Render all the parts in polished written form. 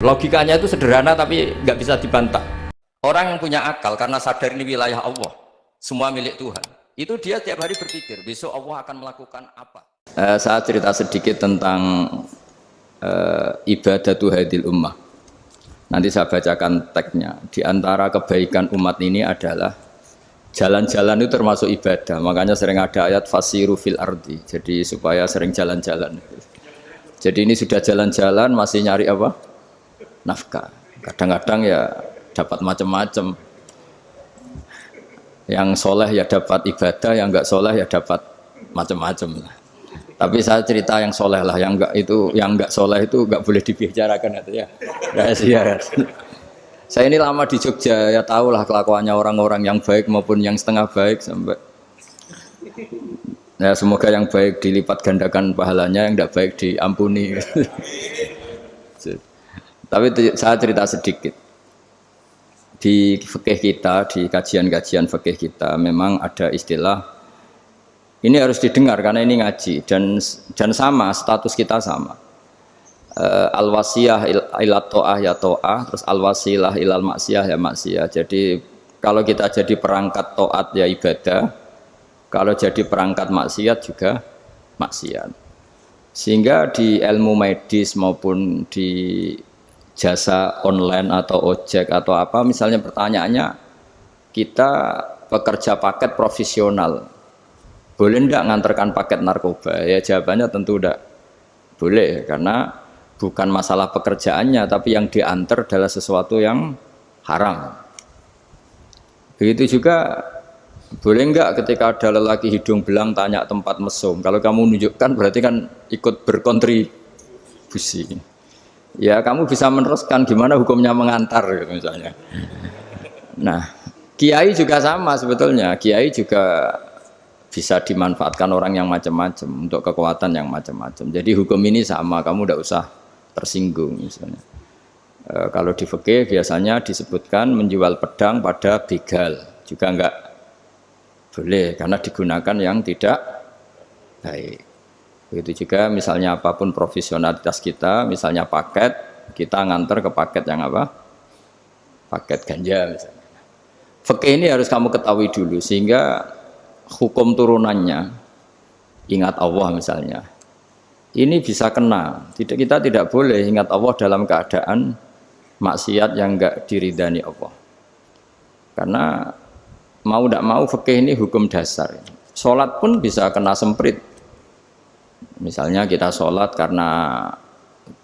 Logikanya itu sederhana tapi nggak bisa dibantah. Orang yang punya akal karena sadar ini wilayah Allah, semua milik Tuhan, itu dia tiap hari berpikir besok Allah akan melakukan apa. Saya cerita sedikit tentang ibadatu hadil ummah. Nanti saya bacakan teksnya. Di antara kebaikan umat ini adalah jalan-jalan itu termasuk ibadah. Makanya sering ada ayat fasiru fil ardi. Jadi supaya sering jalan-jalan. Jadi ini sudah jalan-jalan masih nyari apa? Nafkah. Kadang-kadang ya dapat macam-macam. Yang soleh ya dapat ibadah, yang enggak soleh ya dapat macam-macam lah. Tapi saya cerita yang soleh lah, yang enggak soleh itu enggak boleh dibicarakan itu ya. Rahasia. Saya ini lama di Jogja, ya tahulah kelakuannya orang-orang yang baik maupun yang setengah baik sampai. Ya semoga yang baik dilipat gandakan pahalanya, yang enggak baik diampuni. Tapi saya cerita sedikit. Di fikih kita, di kajian-kajian fikih kita memang ada istilah ini harus didengar karena ini ngaji dan sama status kita sama. Al-wasiyah ila ta'ah ya ta'ah, terus al-wasilah ilal maksiyah ya maksiyah. Jadi kalau kita jadi perangkat taat ya ibadah, kalau jadi perangkat maksiat juga maksiat. Sehingga di ilmu medis maupun di jasa online atau ojek atau apa, misalnya pertanyaannya kita pekerja paket profesional, boleh enggak ngantarkan paket narkoba? Ya jawabannya tentu enggak boleh, karena bukan masalah pekerjaannya, tapi yang diantar adalah sesuatu yang haram. Begitu juga boleh enggak ketika ada lelaki hidung belang tanya tempat mesum, kalau kamu menunjukkan berarti kan ikut berkontribusi. Ya kamu bisa meneruskan gimana hukumnya mengantar gitu, misalnya. Nah kiai juga sama sebetulnya, kiai juga bisa dimanfaatkan orang yang macam-macam untuk kekuatan yang macam-macam. Jadi hukum ini sama, kamu tidak usah tersinggung misalnya. Kalau di fikih biasanya disebutkan menjual pedang pada begal juga enggak boleh karena digunakan yang tidak baik. Begitu juga misalnya apapun profesionalitas kita, misalnya paket, kita ngantar ke paket yang apa? Paket ganja misalnya. Fikih ini harus kamu ketahui dulu sehingga hukum turunannya, ingat Allah misalnya, ini bisa kena. Kita tidak boleh ingat Allah dalam keadaan maksiat yang enggak diridani Allah. Karena mau tidak mau fikih ini hukum dasar. Sholat pun bisa kena semprit. Misalnya kita sholat karena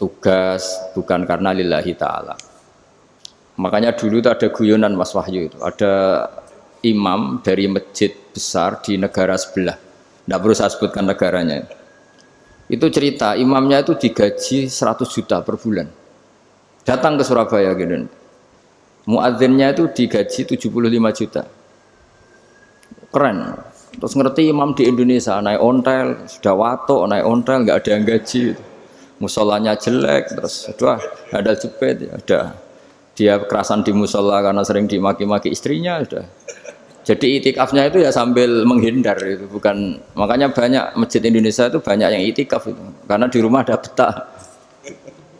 tugas, bukan karena lillahi ta'ala. Makanya dulu itu ada guyonan Mas Wahyu itu, ada imam dari masjid besar di negara sebelah, tidak perlu saya sebutkan negaranya. Itu cerita imamnya itu digaji 100 juta per bulan, datang ke Surabaya gitu. Muadzinnya itu digaji 75 juta, keren. Terus ngerti imam di Indonesia naik ontel, sudah watuk naik ontel, nggak ada yang gaji, musolanya jelek, terus sudah ada jepit, ada dia kerasan di musola karena sering dimaki-maki istrinya, sudah. Jadi itikafnya itu ya sambil menghindar itu, bukan, makanya banyak masjid Indonesia itu banyak yang itikaf itu, karena di rumah ada betah,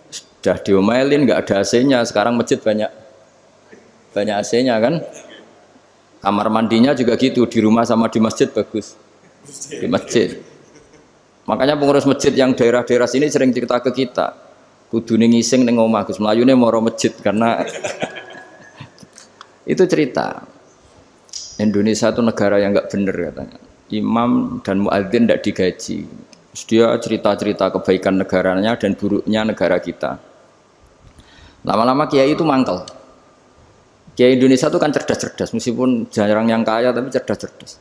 sudah diomelin nggak ada AC-nya, sekarang masjid banyak AC-nya kan. Kamar mandinya juga gitu, di rumah sama di masjid bagus. Di masjid. Makanya pengurus masjid yang daerah-daerah sini sering cerita ke kita, kudu ngising ning omah Gus, mlayune moro masjid karena itu cerita. Indonesia itu negara yang enggak benar katanya. Imam dan muadzin tidak digaji. Terus dia cerita-cerita kebaikan negaranya dan buruknya negara kita. Lama-lama kiai itu mangkel. Kiai Indonesia itu kan cerdas-cerdas, meskipun jarang yang kaya tapi cerdas-cerdas.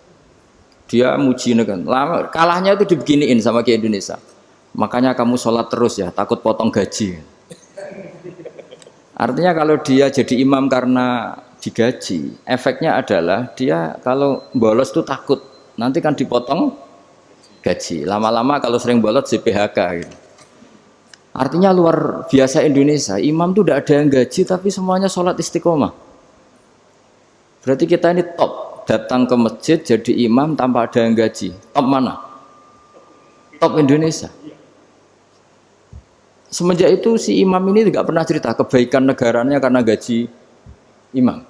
Dia muji negara. Lama kalahnya itu dibeginiin sama Kiai Indonesia. Makanya kamu sholat terus ya, takut potong gaji. Artinya kalau dia jadi imam karena digaji, efeknya adalah dia kalau bolos itu takut nanti kan dipotong gaji. Lama-lama kalau sering bolos di PHK gitu. Artinya luar biasa Indonesia. Imam itu tidak ada yang gaji tapi semuanya sholat istiqomah. Berarti kita ini top, datang ke masjid jadi imam tanpa ada yang gaji. Top mana? Top Indonesia. Semenjak itu si imam ini tidak pernah cerita kebaikan negaranya karena gaji imam.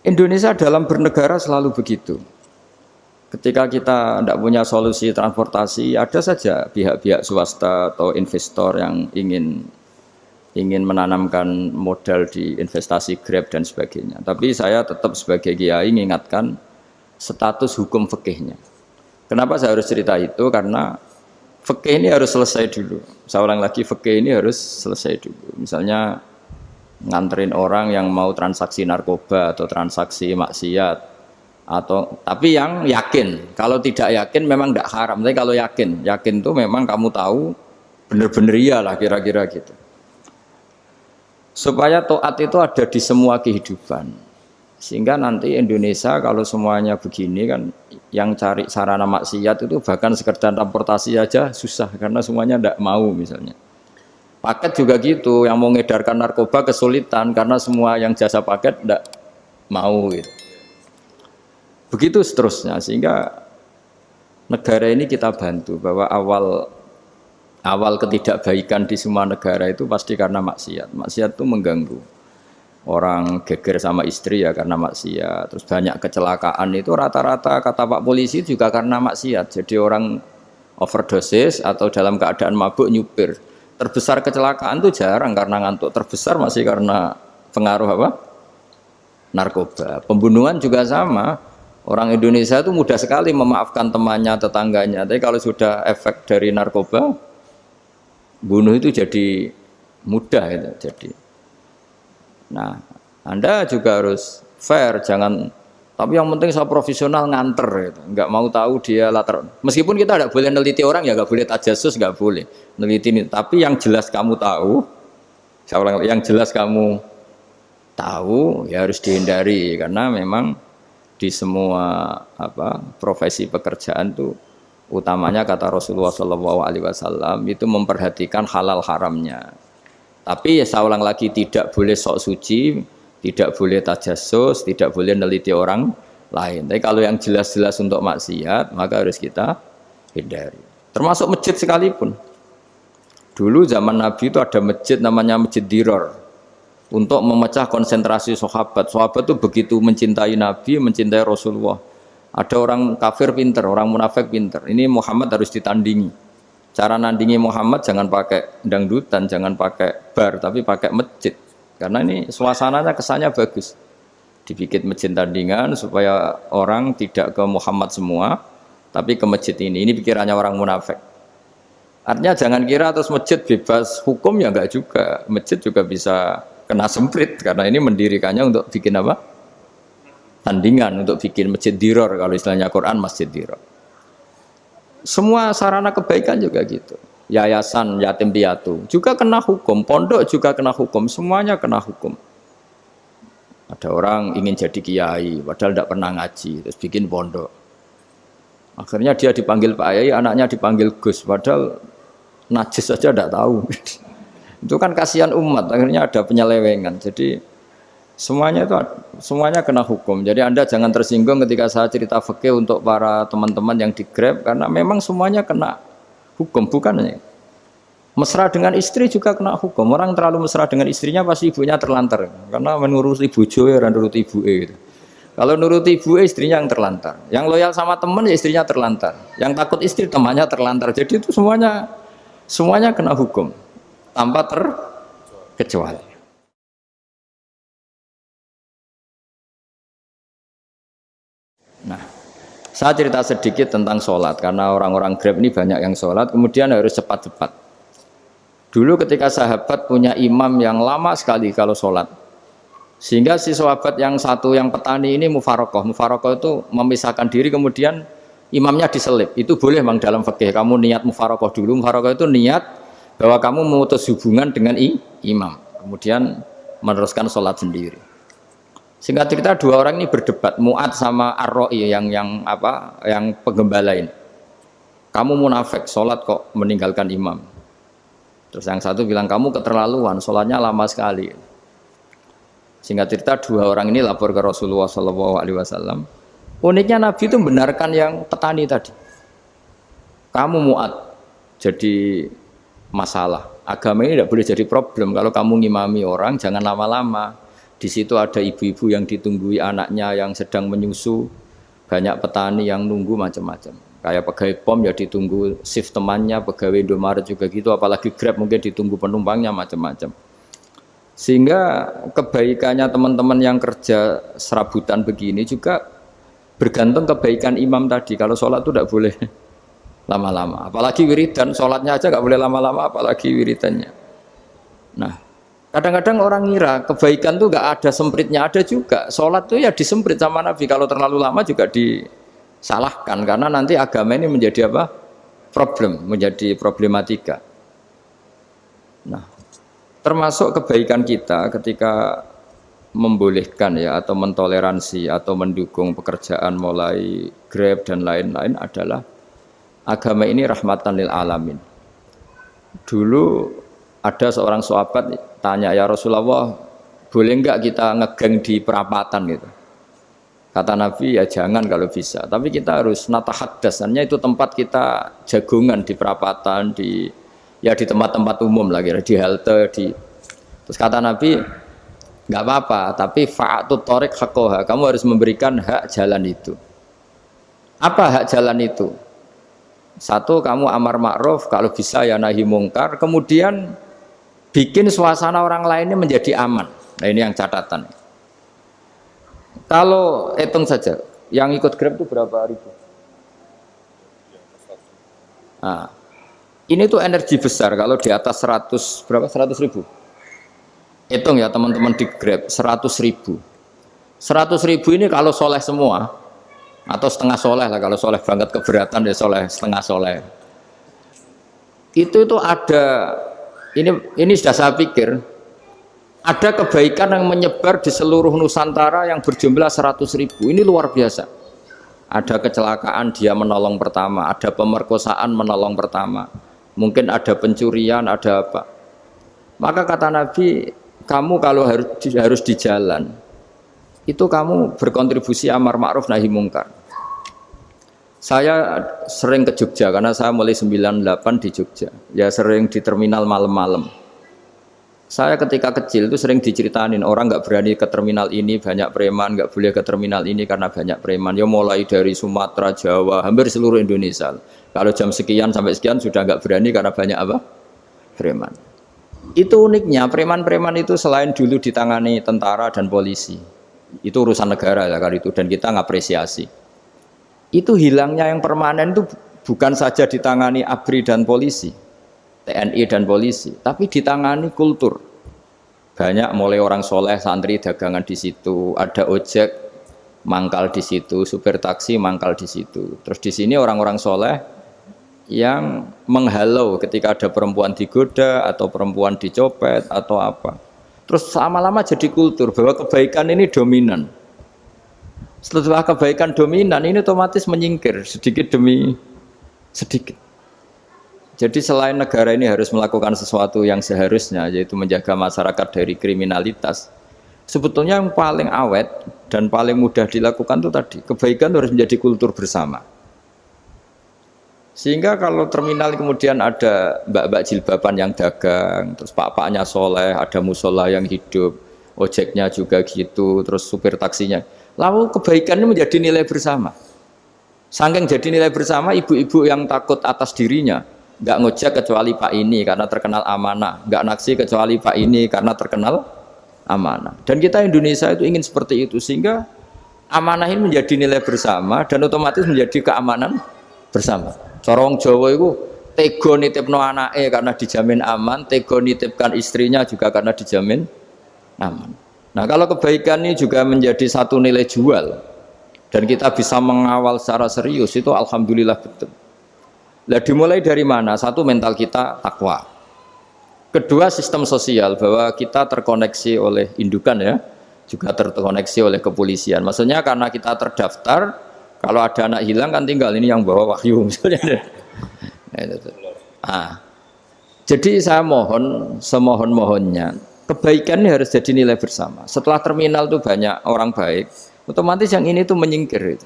Indonesia dalam bernegara selalu begitu. Ketika kita tidak punya solusi transportasi, ada saja pihak-pihak swasta atau investor yang ingin menanamkan modal di investasi Grab dan sebagainya. Tapi saya tetap sebagai kiai mengingatkan status hukum fikihnya. Kenapa saya harus cerita itu? Karena fikih ini harus selesai dulu. Saya ulang lagi, fikih ini harus selesai dulu. Misalnya nganterin orang yang mau transaksi narkoba atau transaksi maksiat, atau tapi yang yakin. Kalau tidak yakin memang tidak haram. Tapi kalau yakin tuh memang kamu tahu benar-benar iyalah kira-kira gitu. Supaya taat itu ada di semua kehidupan. Sehingga nanti Indonesia kalau semuanya begini kan, yang cari sarana maksiat itu bahkan sekedar transportasi aja susah karena semuanya tidak mau misalnya. Paket juga gitu, yang mau ngedarkan narkoba kesulitan karena semua yang jasa paket tidak mau gitu. Begitu seterusnya, sehingga negara ini kita bantu bahwa awal ketidakbaikan di semua negara itu pasti karena maksiat. Maksiat itu mengganggu. Orang geger sama istri ya karena maksiat. Terus banyak kecelakaan itu rata-rata kata Pak polisi juga karena maksiat. Jadi orang overdosis atau dalam keadaan mabuk nyupir. Terbesar kecelakaan itu jarang karena ngantuk. Terbesar masih karena pengaruh apa? Narkoba. Pembunuhan juga sama. Orang Indonesia itu mudah sekali memaafkan temannya, tetangganya. Tapi kalau sudah efek dari narkoba, bunuh itu jadi mudah itu jadi. Nah, Anda juga harus fair, jangan. Tapi yang penting saya profesional nganter, gitu. Nggak mau tahu dia latar. Meskipun kita tidak boleh neliti orang ya, nggak boleh tajasus, nggak boleh neliti ini. Tapi yang jelas kamu tahu, saya ulang, yang jelas kamu tahu ya harus dihindari karena memang di semua profesi pekerjaan tuh utamanya kata Rasulullah SAW itu memperhatikan halal haramnya. Tapi ya saya ulang lagi, tidak boleh sok suci, tidak boleh tajassus, tidak boleh neliti orang lain. Tapi kalau yang jelas-jelas untuk maksiat, maka harus kita hindari. Termasuk masjid sekalipun. Dulu zaman Nabi itu ada masjid namanya Masjid Diror. Untuk memecah konsentrasi sahabat. Sahabat itu begitu mencintai Nabi, mencintai Rasulullah. Ada orang kafir pinter, orang munafik pinter. Ini Muhammad harus ditandingi. Cara nandingi Muhammad jangan pakai dangdutan, jangan pakai bar, tapi pakai masjid. Karena ini suasananya kesannya bagus. Dibikin masjid tandingan supaya orang tidak ke Muhammad semua, tapi ke masjid ini. Ini pikirannya orang munafik. Artinya jangan kira terus masjid bebas hukum, ya enggak juga. Masjid juga bisa kena semprit karena ini mendirikannya untuk bikin apa? Tandingan, untuk bikin masjid diror, kalau istilahnya Quran masjid diror. Semua sarana kebaikan juga gitu. Yayasan yatim piatu juga kena hukum, pondok juga kena hukum, semuanya kena hukum. Ada orang ingin jadi kiai padahal tidak pernah ngaji, terus bikin pondok. Akhirnya dia dipanggil Pak Yai, anaknya dipanggil Gus, padahal najis saja tidak tahu. Itu kan kasihan umat, akhirnya ada penyelewengan. Jadi semuanya kena hukum. Jadi Anda jangan tersinggung ketika saya cerita fikih untuk para teman-teman yang di Grab, karena memang semuanya kena hukum, bukan? Mesra dengan istri juga kena hukum. Orang terlalu mesra dengan istrinya pasti ibunya terlantar, karena menuruti bojo ya nuruti ibuke gitu. Kalau nuruti ibu istrinya yang terlantar. Yang loyal sama teman ya istrinya terlantar. Yang takut istri temannya terlantar. Jadi itu semuanya kena hukum tanpa terkecuali. Nah, saya cerita sedikit tentang sholat karena orang-orang Grab ini banyak yang sholat, kemudian harus cepat-cepat. Dulu ketika sahabat punya imam yang lama sekali kalau sholat, sehingga si sahabat yang satu yang petani ini mufarokoh itu memisahkan diri, kemudian imamnya diselip. Itu boleh memang dalam fikih. Kamu niat mufarokoh dulu. Mufarokoh itu niat bahwa kamu memutus hubungan dengan imam, kemudian meneruskan sholat sendiri. Singkat cerita dua orang ini berdebat, Mu'ad sama Ar-Ra'i yang penggembala ini. Kamu munafik, sholat kok meninggalkan imam. Terus yang satu bilang, kamu keterlaluan, sholatnya lama sekali. Singkat cerita dua orang ini lapor ke Rasulullah SAW. Uniknya Nabi itu membenarkan yang petani tadi. Kamu Mu'ad, jadi masalah. Agama ini tidak boleh jadi problem. Kalau kamu ngimami orang, jangan lama-lama. Di situ ada ibu-ibu yang ditunggui anaknya yang sedang menyusu, banyak petani yang nunggu macam-macam. Kayak pegawai POM ya ditunggu shift temannya, pegawai Indomaret juga gitu, apalagi Grab mungkin ditunggu penumpangnya macam-macam. Sehingga kebaikannya teman-teman yang kerja serabutan begini juga bergantung kebaikan imam tadi. Kalau sholat itu tidak boleh lama-lama. Apalagi wiridan, sholatnya aja nggak boleh lama-lama, apalagi wiridannya. Nah, kadang-kadang orang ngira kebaikan itu nggak ada sempritnya, ada juga. Sholat itu ya disemprit sama Nabi. Kalau terlalu lama juga disalahkan karena nanti agama ini menjadi apa? Problem, menjadi problematika. Nah, termasuk kebaikan kita ketika membolehkan ya atau mentoleransi atau mendukung pekerjaan mulai Grab dan lain-lain adalah agama ini rahmatan lil alamin. Dulu ada seorang sahabat tanya, ya Rasulullah, boleh enggak kita ngegeng di perapatan gitu? Kata Nabi, ya jangan kalau bisa. Tapi kita harus natahaddasannya itu tempat kita jagungan di perapatan, di tempat-tempat umum lah, kira di halte, terus kata Nabi, nggak apa-apa, tapi fa'atut thoriq haqqaha, kamu harus memberikan hak jalan itu. Apa hak jalan itu? Satu, kamu amar ma'ruf, kalau bisa ya nahi mungkar, kemudian bikin suasana orang lainnya menjadi aman. Nah ini yang catatan. Kalau hitung saja, yang ikut Grab itu berapa ribu? Nah, ini tuh energi besar kalau di atas 100 berapa 100 ribu. Hitung ya teman-teman di Grab 100 ribu. 100 ribu ini kalau soleh semua atau setengah soleh lah, kalau soleh berangkat keberatan ya soleh setengah soleh. Itu ada ini sudah saya pikir ada kebaikan yang menyebar di seluruh Nusantara yang berjumlah 100 ribu. Ini luar biasa. Ada kecelakaan dia menolong pertama, ada pemerkosaan menolong pertama. Mungkin ada pencurian, ada apa. Maka kata Nabi, kamu kalau harus di jalan, itu kamu berkontribusi amar ma'ruf nahi mungkar. Saya sering ke Jogja, karena saya mulai 98 di Jogja. Ya sering di terminal malam-malam. Saya ketika kecil itu sering diceritain, orang nggak berani ke terminal ini, banyak preman, nggak boleh ke terminal ini karena banyak preman. Ya mulai dari Sumatera, Jawa, hampir seluruh Indonesia. Kalau jam sekian sampai sekian sudah nggak berani karena banyak apa? Preman. Itu uniknya, preman-preman itu selain dulu ditangani tentara dan polisi, itu urusan negara ya kali itu, dan kita ngapresiasi. Itu hilangnya yang permanen itu bukan saja ditangani ABRI dan polisi, TNI dan polisi, tapi ditangani kultur. Banyak mulai orang soleh, santri dagangan di situ, ada ojek mangkal di situ, supir taksi mangkal di situ. Terus di sini orang-orang soleh yang menghalau ketika ada perempuan digoda atau perempuan dicopet atau apa. Terus lama-lama jadi kultur bahwa kebaikan ini dominan. Setelah kebaikan dominan ini otomatis menyingkir sedikit demi sedikit. Jadi selain negara ini harus melakukan sesuatu yang seharusnya, yaitu menjaga masyarakat dari kriminalitas, sebetulnya yang paling awet dan paling mudah dilakukan itu tadi, kebaikan harus menjadi kultur bersama. Sehingga kalau terminal kemudian ada mbak-mbak jilbaban yang dagang, terus pak-paknya soleh, ada musola yang hidup, ojeknya juga gitu, terus supir taksinya, lalu kebaikan ini menjadi nilai bersama. Saking jadi nilai bersama, ibu-ibu yang takut atas dirinya, nggak ngojek kecuali Pak ini karena terkenal amanah, nggak naksi kecuali Pak ini karena terkenal amanah. Dan kita Indonesia itu ingin seperti itu, sehingga amanah ini menjadi nilai bersama dan otomatis menjadi keamanan bersama. Corong Jawa itu tego nitipno anake karena dijamin aman, tego nitipkan istrinya juga karena dijamin aman. Nah kalau kebaikan ini juga menjadi satu nilai jual dan kita bisa mengawal secara serius, itu alhamdulillah betul. Nah, dimulai dari mana? Satu, mental kita takwa. Kedua, sistem sosial, bahwa kita terkoneksi oleh indukan ya, juga terkoneksi oleh kepolisian. Maksudnya karena kita terdaftar, kalau ada anak hilang kan tinggal ini yang bawa wahyu misalnya. Jadi saya mohon, semohon-mohonnya, kebaikan ini harus jadi nilai bersama. Setelah terminal itu banyak orang baik, otomatis yang ini tuh menyingkir itu.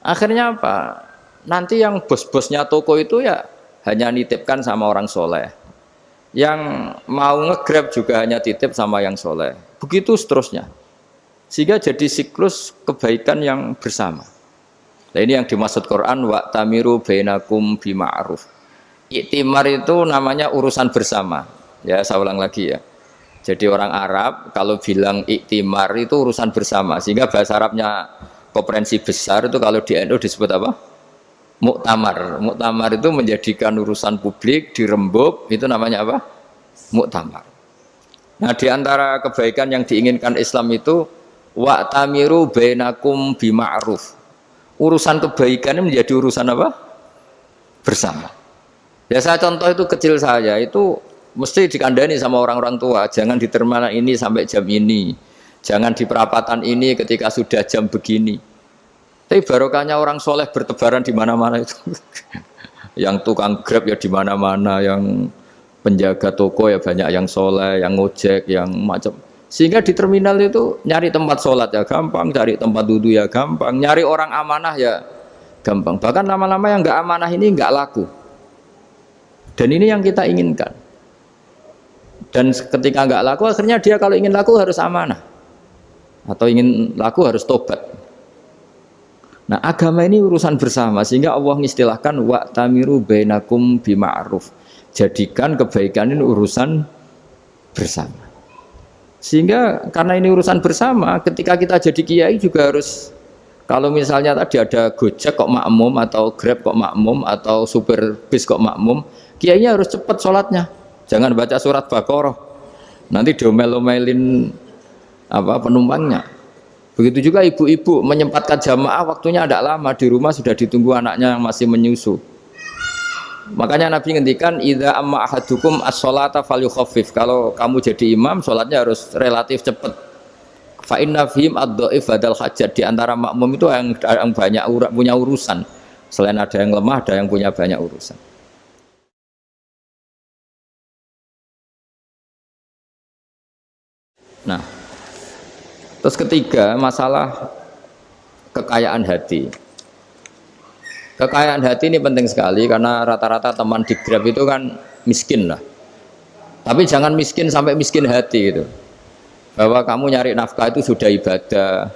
Akhirnya apa? Nanti yang bos-bosnya toko itu ya hanya nitipkan sama orang soleh. Yang mau nge-grab juga hanya titip sama yang soleh. Begitu seterusnya. Sehingga jadi siklus kebaikan yang bersama. Nah ini yang dimaksud Quran wa tamiru bainakum bima'ruf. Iktimar itu namanya urusan bersama. Ya, saya ulang lagi ya. Jadi orang Arab kalau bilang iktimar itu urusan bersama. Sehingga bahasa Arabnya konferensi besar itu kalau di NU disebut apa? Muktamar. Muktamar itu menjadikan urusan publik dirembuk, itu namanya apa? Muktamar. Nah, di antara kebaikan yang diinginkan Islam itu wa tamiru bainakum bima'ruf. Urusan kebaikan ini menjadi urusan apa? Bersama. Ya saya contoh itu kecil saya itu mesti dikandani sama orang-orang tua, jangan di terminal ini sampai jam ini, jangan di perapatan ini ketika sudah jam begini. Tapi barokahnya orang soleh bertebaran di mana-mana itu. Yang tukang grab ya di mana-mana, yang penjaga toko ya banyak yang soleh, yang ngojek, yang macam. Sehingga di terminal itu nyari tempat sholat ya gampang, cari tempat duduk ya gampang, nyari orang amanah ya gampang. Bahkan lama-lama yang nggak amanah ini nggak laku. Dan ini yang kita inginkan. Dan ketika nggak laku, akhirnya dia kalau ingin laku harus amanah. Atau ingin laku harus tobat. Nah agama ini urusan bersama. Sehingga Allah mengistilahkan wa'tamiru bainakum bima'ruf. Jadikan kebaikan ini urusan bersama. Sehingga karena ini urusan bersama, ketika kita jadi kiai juga harus, kalau misalnya tadi ada Gojek kok makmum, atau Grab kok makmum, atau supir bis kok makmum, kiainya harus cepat sholatnya. Jangan baca surat Baqarah, nanti diomel-omelin penumpangnya. Begitu juga ibu-ibu menyempatkan jamaah, waktunya tidak lama, di rumah sudah ditunggu anaknya yang masih menyusu. Makanya Nabi ngendikan idza amma ahadukum as-sholata falyukhaffif. Kalau kamu jadi imam, sholatnya harus relatif cepat. Fa inna fihim ad-dhaif badal hajat. Di antara makmum itu yang banyak punya urusan. Selain ada yang lemah, ada yang punya banyak urusan. Nah, terus ketiga, masalah kekayaan hati. Kekayaan hati ini penting sekali karena rata-rata teman di Grab itu kan miskin lah. Tapi jangan miskin sampai miskin hati gitu. Bahwa kamu nyari nafkah itu sudah ibadah,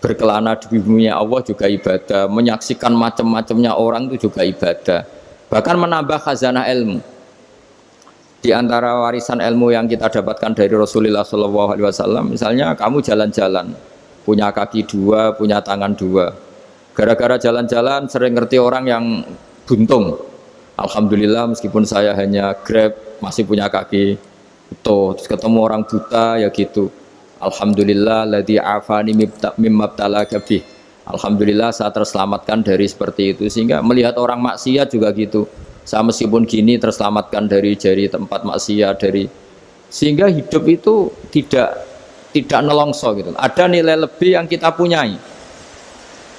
berkelana di bumi Allah juga ibadah, menyaksikan macam-macamnya orang itu juga ibadah. Bahkan menambah khazanah ilmu. Di antara warisan ilmu yang kita dapatkan dari Rasulullah SAW, misalnya kamu jalan-jalan, punya kaki dua, punya tangan dua. Gara-gara jalan-jalan sering ngerti orang yang buntung. Alhamdulillah meskipun saya hanya Grab, masih punya kaki utuh. Terus ketemu orang buta ya gitu. Alhamdulillah ladzi afani mimma btalaka bih. Alhamdulillah saya terselamatkan dari seperti itu. Sehingga melihat orang maksiat juga gitu. Saya meskipun gini terselamatkan dari jari tempat maksiat, sehingga hidup itu tidak nelongso gitu. Ada nilai lebih yang kita punyai.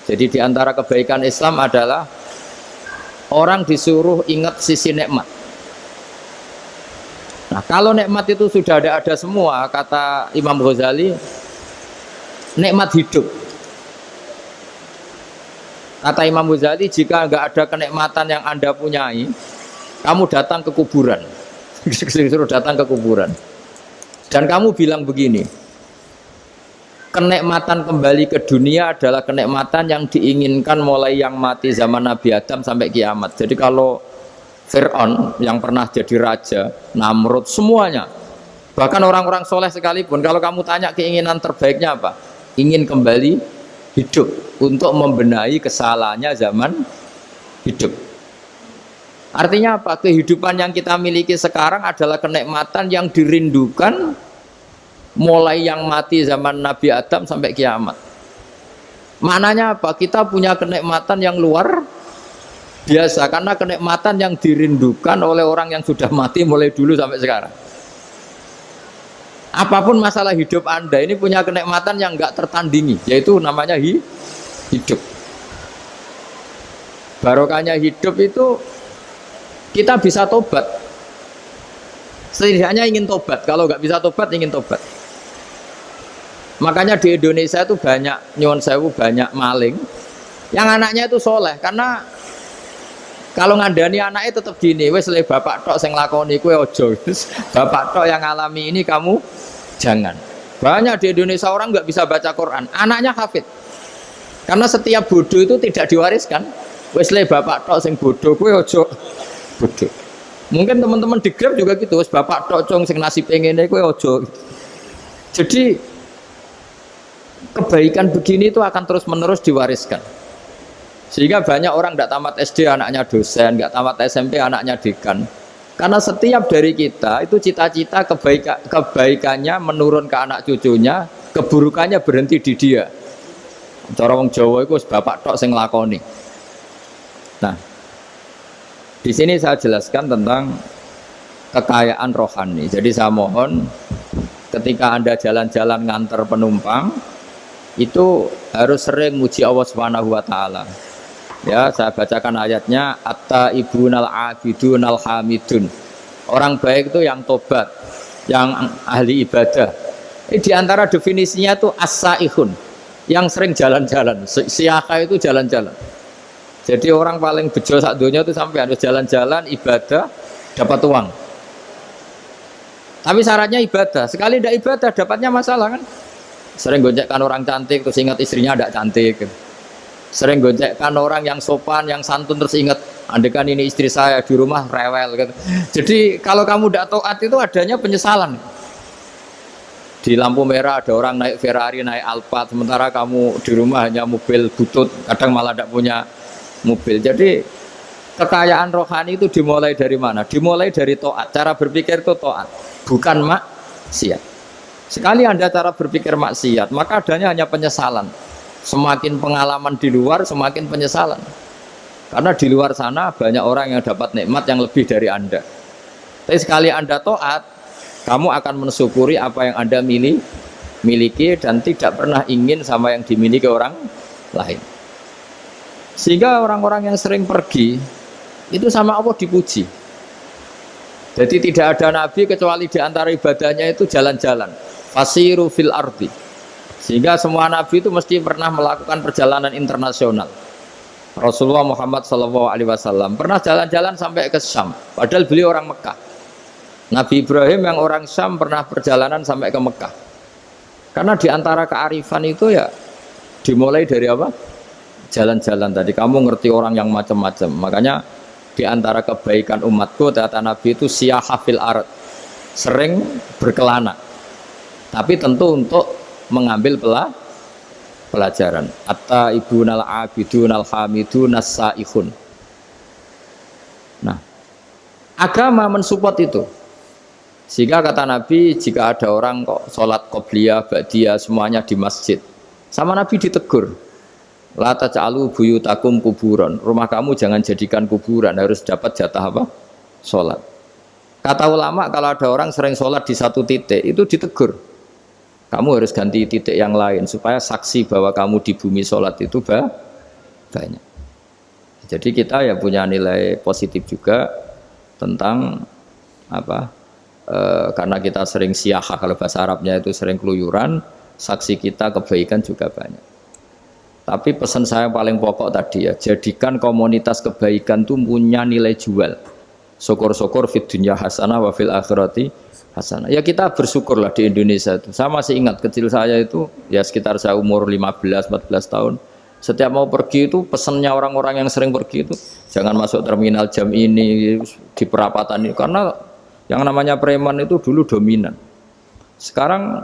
Jadi di antara kebaikan Islam adalah orang disuruh ingat sisi nikmat. Nah, kalau nikmat itu sudah ada semua, kata Imam Ghazali, nikmat hidup. Kata Imam Ghazali, jika nggak ada kenikmatan yang Anda punyai, kamu datang ke kuburan. Disuruh datang ke kuburan. Dan kamu bilang begini, kenikmatan kembali ke dunia adalah kenikmatan yang diinginkan mulai yang mati zaman Nabi Adam sampai kiamat. Jadi kalau Fir'aun yang pernah jadi raja, Namrud, semuanya, bahkan orang-orang soleh sekalipun, kalau kamu tanya keinginan terbaiknya apa? Ingin kembali hidup untuk membenahi kesalahannya zaman hidup. Artinya apa? Kehidupan yang kita miliki sekarang adalah kenikmatan yang dirindukan mulai yang mati zaman Nabi Adam sampai kiamat. Maknanya apa? Kita punya kenikmatan yang luar biasa karena kenikmatan yang dirindukan oleh orang yang sudah mati mulai dulu sampai sekarang. Apapun masalah hidup Anda ini punya kenikmatan yang enggak tertandingi, yaitu namanya hidup. Barokahnya hidup itu kita bisa tobat. Setidaknya ingin tobat. Kalau nggak bisa tobat, ingin tobat. Makanya di Indonesia itu banyak nyuwun sewu, banyak maling yang anaknya itu soleh, karena Kalau ngandani anaknya tetap gini, wes le bapak tok sing lakoni kowe ojo. Bapak tok yang alami ini kamu jangan. Banyak di Indonesia orang nggak bisa baca Quran, anaknya hafid. Karena setiap bodoh itu tidak diwariskan. Wes le bapak tok sing bodoh kowe ojo bodoh. Mungkin teman-teman di Grab juga gitu, wes bapak tok cong sing nasib ngene kowe ojo. Jadi kebaikan begini itu akan terus-menerus diwariskan. Sehingga banyak orang tidak tamat SD anaknya dosen, nggak tamat SMP anaknya dekan. Karena setiap dari kita itu cita-cita kebaikannya menurun ke anak cucunya, keburukannya berhenti di dia. Cara wong Jawa itu bapak tok sing lakoni. Nah, di sini saya jelaskan tentang kekayaan rohani. Jadi saya mohon ketika Anda jalan-jalan ngantar penumpang itu harus sering muji Allah Subhanahu wa taala. Ya, saya bacakan ayatnya at-taibunal abidunal hamidun. Orang baik itu yang tobat, yang ahli ibadah. Di antara definisinya itu as-saihun, yang sering jalan-jalan. Siaka itu jalan-jalan. Jadi orang paling bejo sak dunia itu sampai harus jalan-jalan ibadah dapat uang. Tapi syaratnya ibadah. Sekali tidak ibadah dapatnya masalah kan? Sering gonjekkan orang cantik terus ingat istrinya tidak cantik. Sering gonjekkan orang yang sopan, yang santun terus ingat andekan ini istri saya di rumah rewel gitu. Jadi kalau kamu tidak taat itu adanya penyesalan. Di lampu merah ada orang naik Ferrari, naik Alphard, sementara kamu di rumah hanya mobil butut, kadang malah tidak punya mobil. Jadi kekayaan rohani itu dimulai dari mana? Dimulai dari taat. Cara berpikir itu taat, bukan maksiat. Sekali Anda cara berpikir maksiat, maka adanya hanya penyesalan. Semakin pengalaman di luar, semakin penyesalan. Karena di luar sana banyak orang yang dapat nikmat yang lebih dari Anda. Tapi sekali Anda taat, kamu akan mensyukuri apa yang Anda miliki dan tidak pernah ingin sama yang dimiliki orang lain. Sehingga orang-orang yang sering pergi itu sama Allah dipuji. Jadi tidak ada nabi kecuali di antara ibadahnya itu jalan-jalan. Fasiru fil ardi. Sehingga semua nabi itu mesti pernah melakukan perjalanan internasional. Rasulullah Muhammad SAW pernah jalan-jalan sampai ke Syam, padahal beliau orang Mekah. Nabi Ibrahim yang orang Syam pernah perjalanan sampai ke Mekah. Karena di antara kearifan itu ya dimulai dari apa? Jalan-jalan tadi. Kamu ngerti orang yang macam-macam. Makanya di antara kebaikan umatku kata Nabi itu siyahah fil ard, sering berkelana. Tapi tentu untuk mengambil pelajaran. At-taibunal abidunal hamidunas saihun. Nah, agama mensupport itu. Sehingga kata Nabi, jika ada orang kok sholat qobliyah, ba'diyah semuanya di masjid, sama Nabi ditegur, la taj'alu buyutakum kuburan. Rumah kamu jangan jadikan kuburan, harus dapat jatah apa? Sholat. Kata ulama, kalau ada orang sering sholat di satu titik, itu ditegur. Kamu harus ganti titik yang lain supaya saksi bahwa kamu di bumi sholat itu banyak. Jadi kita ya punya nilai positif juga tentang apa? Karena kita sering siyaha, kalau bahasa Arabnya itu sering keluyuran, saksi kita kebaikan juga banyak. Tapi pesan saya paling pokok tadi ya, jadikan komunitas kebaikan itu punya nilai jual. Syukur-syukur fid dunya hasanah wa fil akhirati hasanah. Ya kita bersyukurlah di Indonesia itu. Saya masih ingat kecil saya itu ya sekitar saya umur 15-14 tahun. Setiap mau pergi itu pesannya orang-orang yang sering pergi itu jangan masuk terminal jam ini di perapatan ini, karena yang namanya preman itu dulu dominan. Sekarang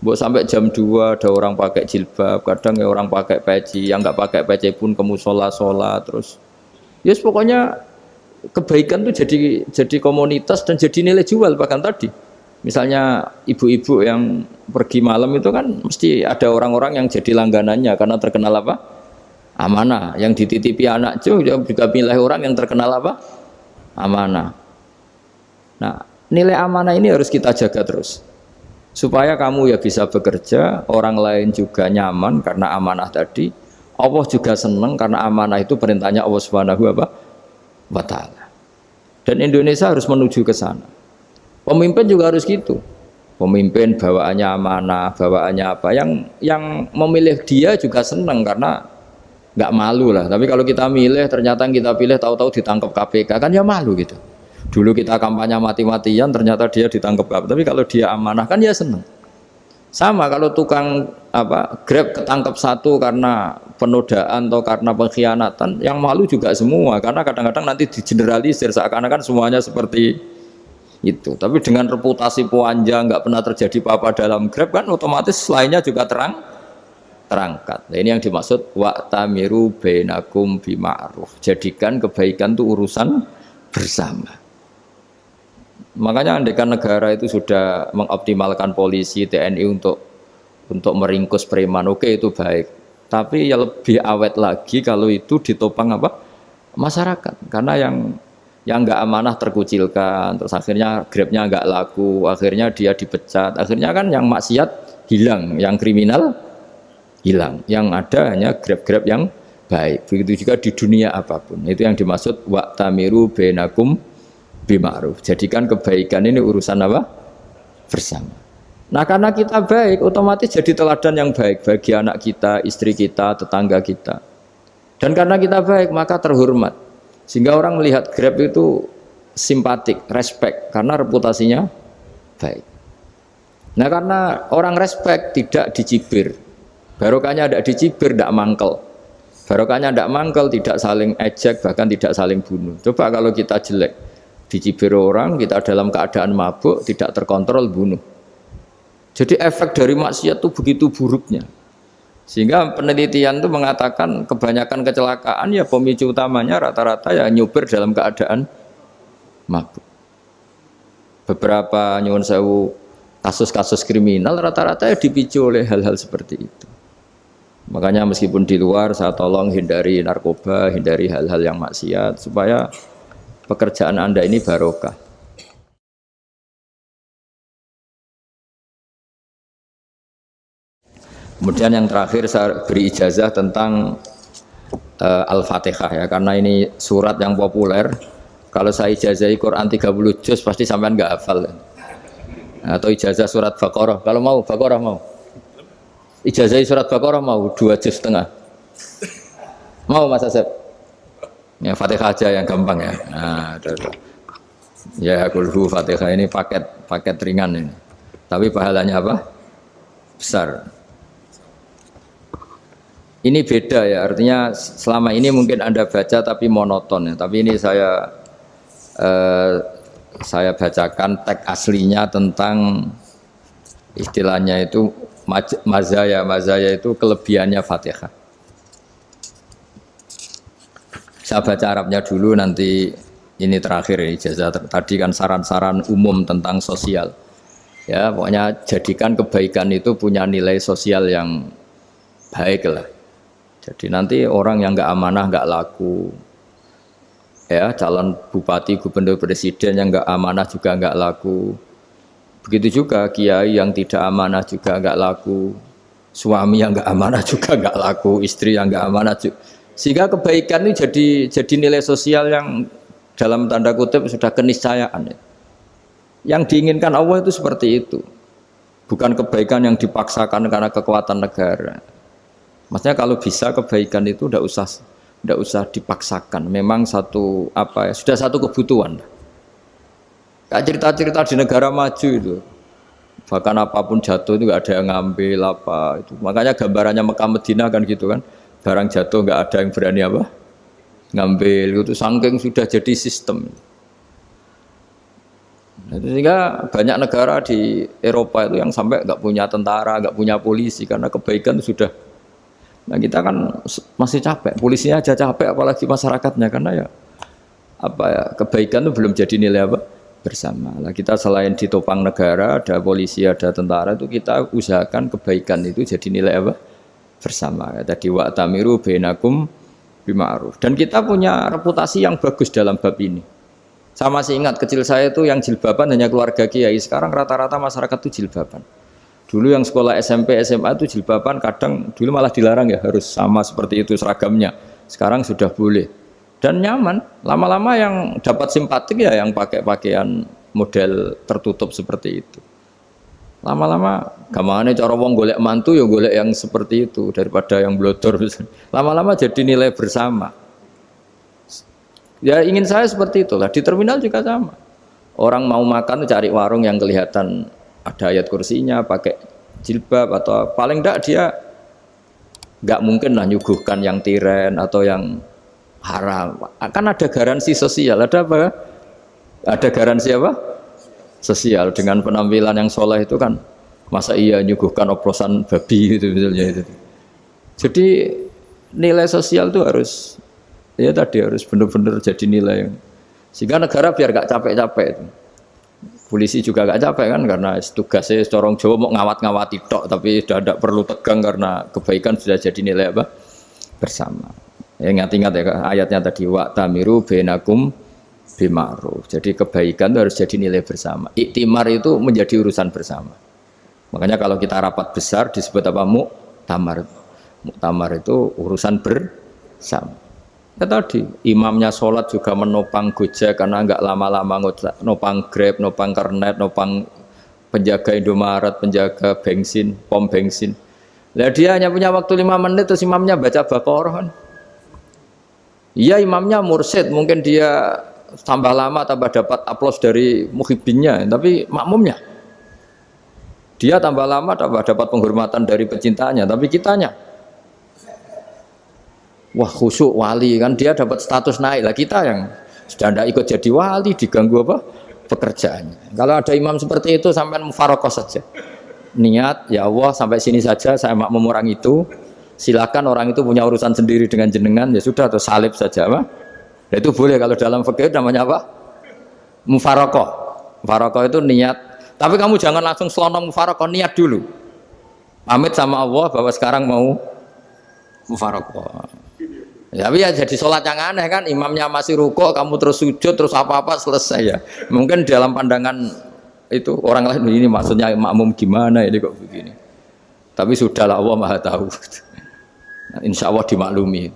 sampai jam 2 ada orang pakai jilbab, kadang ya orang pakai peci, yang nggak pakai peci pun ke musola terus. Yes, pokoknya kebaikan itu jadi komunitas dan jadi nilai jual. Bahkan tadi misalnya ibu-ibu yang pergi malam itu kan mesti ada orang-orang yang jadi langganannya karena terkenal apa? Amanah. Yang dititipi anak juga pilih orang yang terkenal apa? Amanah. Nah, nilai amanah ini harus kita jaga terus supaya kamu ya bisa bekerja, orang lain juga nyaman karena amanah tadi, Allah juga senang karena amanah itu perintahnya Allah Subhanahu wa ta'ala. Dan Indonesia harus menuju ke sana. Pemimpin juga harus gitu. Pemimpin bawaannya amanah, bawaannya apa, yang memilih dia juga senang karena nggak malu lah. Tapi kalau kita milih, ternyata yang kita pilih tahu-tahu ditangkap KPK, kan ya malu gitu. Dulu kita kampanye mati-matian, ternyata dia ditangkap KPK. Tapi kalau dia amanah kan ya seneng. Sama kalau tukang Grab ketangkap satu karena penodaan atau karena pengkhianatan, yang malu juga semua. Karena kadang-kadang nanti digeneralisir seakan-akan semuanya seperti itu. Tapi dengan reputasi panjang, nggak pernah terjadi apa-apa dalam Grab kan otomatis lainnya juga terangkat. Nah, ini yang dimaksud wa'tamiru bainakum bima'ruf. Jadikan kebaikan itu urusan bersama. Makanya andaikan negara itu sudah mengoptimalkan polisi, TNI untuk meringkus preman, oke itu baik. Tapi ya lebih awet lagi kalau itu ditopang masyarakat. Karena yang nggak amanah terkucilkan, terus akhirnya Grabnya nggak laku, akhirnya dia dipecat, akhirnya kan yang maksiat hilang, yang kriminal hilang, yang ada hanya Grab yang baik. Begitu juga di dunia apapun. Itu yang dimaksud wa'tamiru bainakum bima'ruf. Jadikan kebaikan ini urusan bersama. Nah karena kita baik, otomatis jadi teladan yang baik bagi anak kita, istri kita, tetangga kita. Dan karena kita baik maka terhormat. Sehingga orang melihat Grab itu simpatik, respect karena reputasinya baik. Nah karena orang respect tidak dicibir. Barokahnya tidak dicibir, tidak mangkel. Barokahnya tidak mangkel, tidak saling ejek, bahkan tidak saling bunuh. Coba kalau kita jelek, dicibir orang, kita dalam keadaan mabuk, tidak terkontrol, bunuh. Jadi efek dari maksiat itu begitu buruknya. Sehingga penelitian itu mengatakan kebanyakan kecelakaan ya pemicu utamanya rata-rata ya nyupir dalam keadaan mabuk. Beberapa nyuwun sewu kasus-kasus kriminal rata-rata ya dipicu oleh hal-hal seperti itu. Makanya meskipun di luar saya tolong hindari narkoba, hindari hal-hal yang maksiat supaya pekerjaan Anda ini barokah. Kemudian yang terakhir saya beri ijazah tentang Al-Fatihah ya, karena ini surat yang populer. Kalau saya ijazahi Quran 30 juz pasti sampean nggak hafal. Atau ijazah surat Baqarah, kalau mau Baqarah mau. Ijazahi surat Baqarah mau 2 juz setengah. Mau Mas Asep? Ya Fatihah aja yang gampang ya. Nah, ya kulhu Fatihah ini paket ringan ini. Tapi pahalanya besar. Ini beda ya, artinya selama ini mungkin Anda baca tapi monoton ya. Tapi ini saya bacakan teks aslinya tentang istilahnya itu mazaya itu kelebihannya Fatihah. Saya baca Arabnya dulu, nanti ini terakhir ya, ijazah tadi kan saran-saran umum tentang sosial. Ya, pokoknya jadikan kebaikan itu punya nilai sosial yang baik lah. Jadi nanti orang yang nggak amanah nggak laku. Ya, calon bupati, gubernur, presiden yang nggak amanah juga nggak laku. Begitu juga kiai yang tidak amanah juga nggak laku. Suami yang nggak amanah juga nggak laku. Istri yang nggak amanah juga. Sehingga kebaikan ini jadi nilai sosial yang dalam tanda kutip sudah keniscayaan. Yang diinginkan Allah itu seperti itu. Bukan kebaikan yang dipaksakan karena kekuatan negara. Maksudnya kalau bisa kebaikan itu tidak usah dipaksakan. Memang sudah satu kebutuhan. Kayak cerita-cerita di negara maju itu. Bahkan apapun jatuh itu nggak ada yang ngambil itu. Makanya gambarannya Mekah Madinah kan gitu kan. Barang jatuh nggak ada yang berani ngambil itu, saking sudah jadi sistem. Nah, sehingga banyak negara di Eropa itu yang sampai nggak punya tentara, nggak punya polisi karena kebaikan itu sudah. Nah kita kan masih capek, polisinya aja capek apalagi masyarakatnya, karena kebaikan itu belum jadi nilai bersama. Nah, kita selain ditopang negara, ada polisi, ada tentara, itu kita usahakan kebaikan itu jadi nilai bersama. Tadi wa'tamiru bainakum bima'ruf. Dan kita punya reputasi yang bagus dalam bab ini. Saya masih ingat kecil saya itu yang jilbaban hanya keluarga kiai. Sekarang rata-rata masyarakat itu jilbaban. Dulu yang sekolah SMP, SMA itu jilbaban kadang dulu malah dilarang ya, harus sama seperti itu seragamnya. Sekarang sudah boleh. Dan nyaman. Lama-lama yang dapat simpatik ya yang pakai pakaian model tertutup seperti itu. Lama-lama gamane cara wong golek mantu ya golek yang seperti itu daripada yang blodor. Lama-lama jadi nilai bersama. Ya ingin saya seperti itulah. Di terminal juga sama. Orang mau makan cari warung yang kelihatan ada ayat kursinya, pakai jilbab atau paling enggak dia enggak mungkin lah nyuguhkan yang tiren atau yang haram. Akan ada garansi sosial. Ada apa? Ada garansi apa? Sosial. Dengan penampilan yang soleh itu kan masa iya nyuguhkan oplosan babi gitu misalnya itu. Jadi nilai sosial itu harus ya tadi harus benar-benar jadi nilai sehingga negara biar gak capek-capek itu. Polisi juga gak capek kan karena tugasnya corong Jawa mau ngawat-ngawati tok tapi sudah tidak perlu tegang karena kebaikan sudah jadi nilai apa bersama. Ya ingat-ingat ya ayatnya tadi wa tamiru bainakum bima'ruf. Jadi kebaikan itu harus jadi nilai bersama. Iktimar itu menjadi urusan bersama. Makanya kalau kita rapat besar disebut apa? Muktamar. Muktamar itu urusan bersama. Ya tadi imamnya sholat juga menopang Gojek karena enggak lama-lama nopang Grab, nopang Kernet, nopang penjaga Indomaret, penjaga bensin, pom bensin. Lah dia hanya punya waktu 5 menit terus imamnya baca Baqarah kan. Iya imamnya mursyid, mungkin dia tambah lama tambah dapat aplaus dari muhibbinnya, tapi makmumnya dia tambah lama tambah dapat penghormatan dari pecintanya, tapi kitanya wah khusyuk wali kan dia dapat status naik lah, kita yang sudah tidak ikut jadi wali diganggu apa pekerjaannya. Kalau ada imam seperti itu sampai mufarokoh saja niat ya Allah sampai sini saja saya makmum orang itu, silakan orang itu punya urusan sendiri dengan jenengan ya sudah atau salib saja apa. Nah, itu boleh kalau dalam fikih namanya apa mufarokoh. Mufarokoh itu niat, tapi kamu jangan langsung selonong mufarokoh, niat dulu pamit sama Allah bahwa sekarang mau mufarokoh. Ya, tapi ya jadi sholat yang aneh kan, imamnya masih rukuk, kamu terus sujud, terus apa-apa selesai ya. Mungkin dalam pandangan itu orang lain ini maksudnya makmum gimana ini kok begini. Tapi sudahlah Allah Maha tahu. Insya Allah dimaklumi.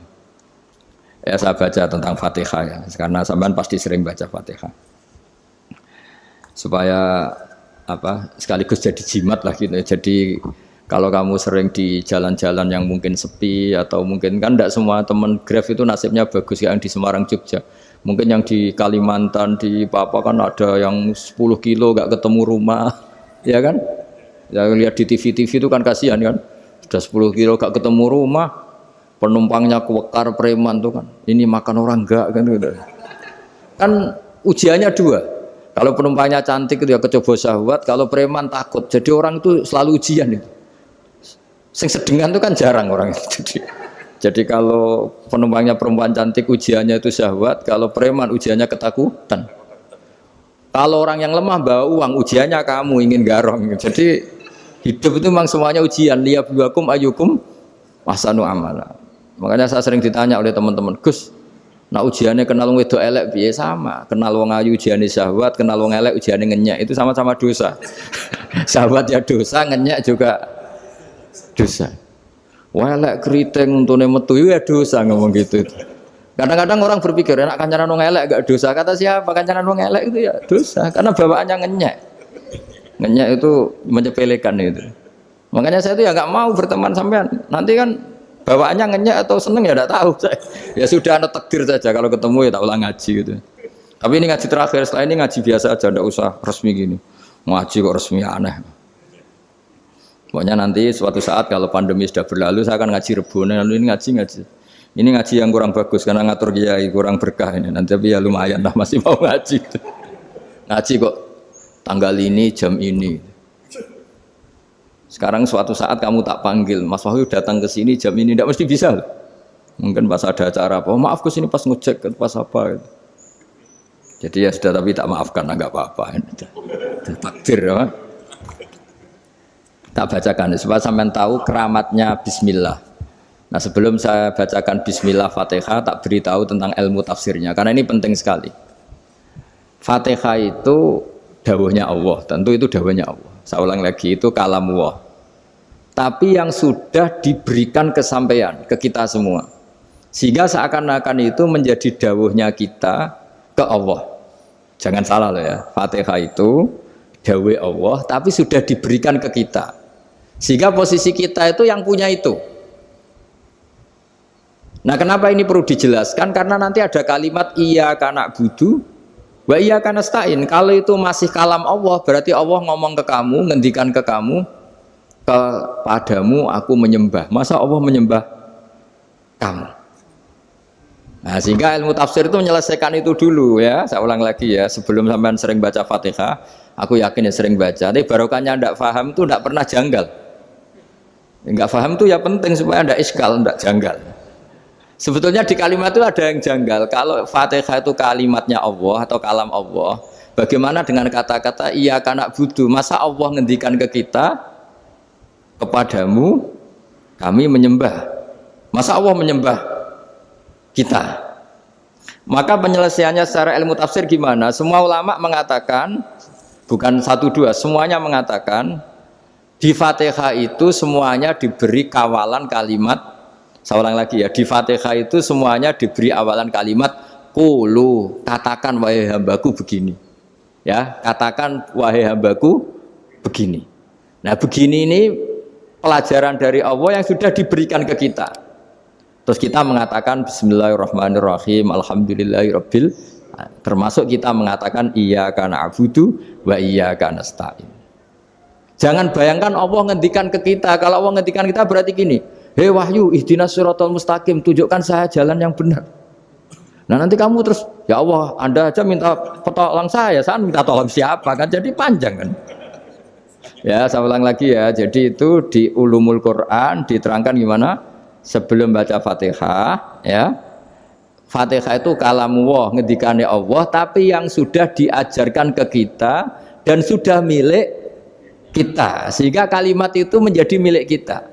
Ya saya baca tentang Fatihah ya, karena sampean pasti sering baca Fatihah. Supaya apa sekaligus jadi jimat lah gitu. Jadi kalau kamu sering di jalan-jalan yang mungkin sepi atau mungkin kan tidak semua teman Grab itu nasibnya bagus yang di Semarang Jogja. Mungkin yang di Kalimantan di Papua kan ada yang 10 kilo gak ketemu rumah, ya kan? Ya lihat di TV-TV itu kan kasihan kan. Sudah 10 kilo gak ketemu rumah, penumpangnya kewekar preman tuh kan. Ini makan orang enggak kan gitu. Kan ujiannya dua. Kalau penumpangnya cantik itu ya kecoba syahwat, kalau preman takut. Jadi orang itu selalu ujian itu. Sing sedengan itu kan jarang orang itu. Jadi kalau penumpangnya perempuan cantik ujiannya itu syahwat, kalau preman ujiannya ketakutan. Kalau orang yang lemah bawa uang ujiannya kamu ingin garong. Jadi hidup itu memang semuanya ujian. Liyabluwakum ayyukum ahsanu amala. Makanya saya sering ditanya oleh teman-teman, Gus, nah ujiannya kenal wong wedok elek piye sama? Kenal wong ayu ujiannya syahwat, kenal wong elek ujiannya ngenyek, itu sama-sama dosa. Syahwat ya dosa, ngenyek juga dosa. Welek keriting untune metu ya dosa ngomong gitu. Kadang-kadang orang berpikir enak kancanan wong elek gak dosa. Kata siapa kancanan wong elek itu ya dosa karena bawaannya ngenyek. Ngenyek itu menyepelekan itu. Makanya saya itu ya nggak mau berteman sampean. Nanti kan bawaannya ngenyek atau seneng ya enggak tahu saya. Ya sudah ada takdir saja kalau ketemu ya tak ulang ngaji gitu. Tapi ini ngaji terakhir, setelah ini ngaji biasa aja enggak usah resmi gini. Ngaji kok resmi aneh. Pokoknya nanti suatu saat kalau pandemi sudah berlalu saya akan ngaji Rebona, lalu ini ngaji. Ini ngaji yang kurang bagus karena ngatur kiai kurang berkah ini. Nanti tapi ya lumayan lah masih mau ngaji. Ngaji kok tanggal ini jam ini. Sekarang suatu saat kamu tak panggil, Mas Wahyu datang ke sini jam ini tidak mesti bisa. Mungkin pas ada acara apa, oh, maaf ke sini pas ngecek pas apa. Gitu. Jadi ya sudah tapi tak maafkan enggak apa-apa. Takdir ya. Tak bacakan supaya sampean tahu keramatnya bismillah. Nah, sebelum saya bacakan bismillah Fatihah tak beritahu tentang ilmu tafsirnya karena ini penting sekali. Fatihah itu dawuhnya Allah, tentu itu dawuhnya Allah. Saya ulang lagi itu kalamullah. Tapi yang sudah diberikan kesampaian ke kita semua. Sehingga seakan-akan itu menjadi dawuhnya kita ke Allah. Jangan salah loh ya. Fatihah itu dawe Allah, tapi sudah diberikan ke kita. Sehingga posisi kita itu yang punya itu. Nah, kenapa ini perlu dijelaskan? Karena nanti ada kalimat iyyaka na'budu wa iyyaka nasta'in. Kalau itu masih kalam Allah, berarti Allah ngomong ke kamu, ngendikan ke kamu, kepadamu aku menyembah. Masa Allah menyembah kamu? Nah, sehingga ilmu tafsir itu menyelesaikan itu dulu ya. Saya ulang lagi ya, sebelum sampean sering baca Fatihah, aku yakin ya sering baca. Tapi barokahnya ndak paham itu ndak pernah janggal. Enggak paham itu ya penting supaya ndak iskal, ndak janggal. Sebetulnya di kalimat itu ada yang janggal. Kalau Fatihah itu kalimatnya Allah atau kalam Allah, bagaimana dengan kata-kata iyyaka na'budu? Masa Allah ngendikan ke kita, kepadamu kami menyembah. Masa Allah menyembah kita? Maka penyelesaiannya secara ilmu tafsir gimana? Semua ulama mengatakan, bukan satu dua, semuanya mengatakan di Fatihah itu semuanya diberi kawalan kalimat. Saya ulang lagi ya, di Fatihah itu semuanya diberi awalan kalimat qulu, katakan wahai hambaku begini. Ya, katakan wahai hambaku begini. Nah, begini ini pelajaran dari Allah yang sudah diberikan ke kita. Terus kita mengatakan bismillahirrahmanirrahim, alhamdulillahirabbil, termasuk kita mengatakan iyyaka na'budu wa iyyaka nasta'in. Jangan bayangkan Allah ngendikan ke kita. Kalau Allah ngendikan kita berarti gini, hei wahyu, ihdinas siratal mustaqim, tunjukkan saya jalan yang benar. Nah, nanti kamu terus, ya Allah, Anda aja minta tolong saya minta tolong siapa kan? Jadi panjang kan? Ya, saya ulang lagi ya. Jadi itu di Ulumul Quran diterangkan gimana? Sebelum baca Fatihah, ya. Fatihah itu kalamullah, ngendikane Allah, tapi yang sudah diajarkan ke kita dan sudah milik kita. Sehingga kalimat itu menjadi milik kita.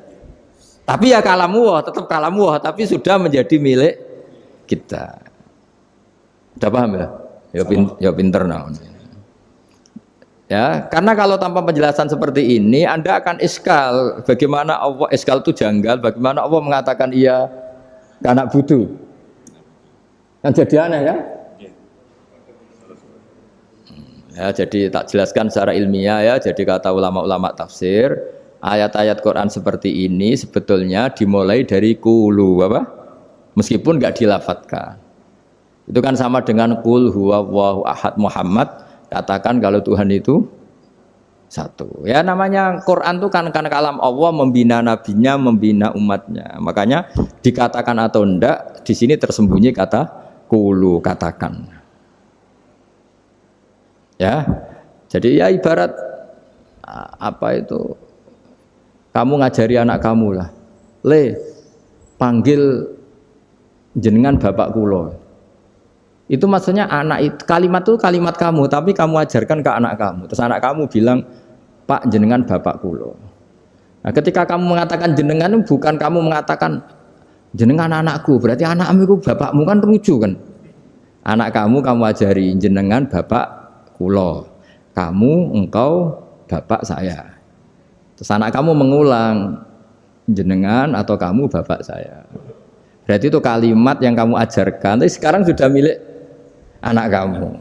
Tapi ya kalamullah, tetap kalamullah, tapi sudah menjadi milik kita. Sudah paham ya? Ya pinter nah. Ya, karena kalau tanpa penjelasan seperti ini, Anda akan iskal. Bagaimana Allah, iskal itu janggal, bagaimana Allah mengatakan iya karena butuh. Yang jadi aneh ya? Ya, jadi tak jelaskan secara ilmiah ya, jadi kata ulama-ulama tafsir, ayat-ayat Quran seperti ini sebetulnya dimulai dari qulu apa? Meskipun enggak dilafatkan. Itu kan sama dengan qul huwallahu ahad Muhammad, katakan kalau Tuhan itu satu. Ya namanya Quran itu kan kalam Allah, membina nabinya, membina umatnya. Makanya dikatakan atau enggak di sini tersembunyi kata qulu, katakan. Ya. Jadi ya ibarat apa itu? Kamu ngajari anak kamu lah, le panggil jenengan bapak kulo. Itu maksudnya anak itu, kalimat itu kalimat kamu, tapi kamu ajarkan ke anak kamu. Terus anak kamu bilang, Pak jenengan bapak kulo. Nah, ketika kamu mengatakan jenengan, bukan kamu mengatakan jenengan anakku, berarti anakmu bapakmu kan lucu kan? Anak kamu ajari jenengan bapak kulo, kamu engkau bapak saya. Terus anak kamu mengulang jenengan atau kamu bapak saya. Berarti itu kalimat yang kamu ajarkan, tapi sekarang sudah milik anak kamu.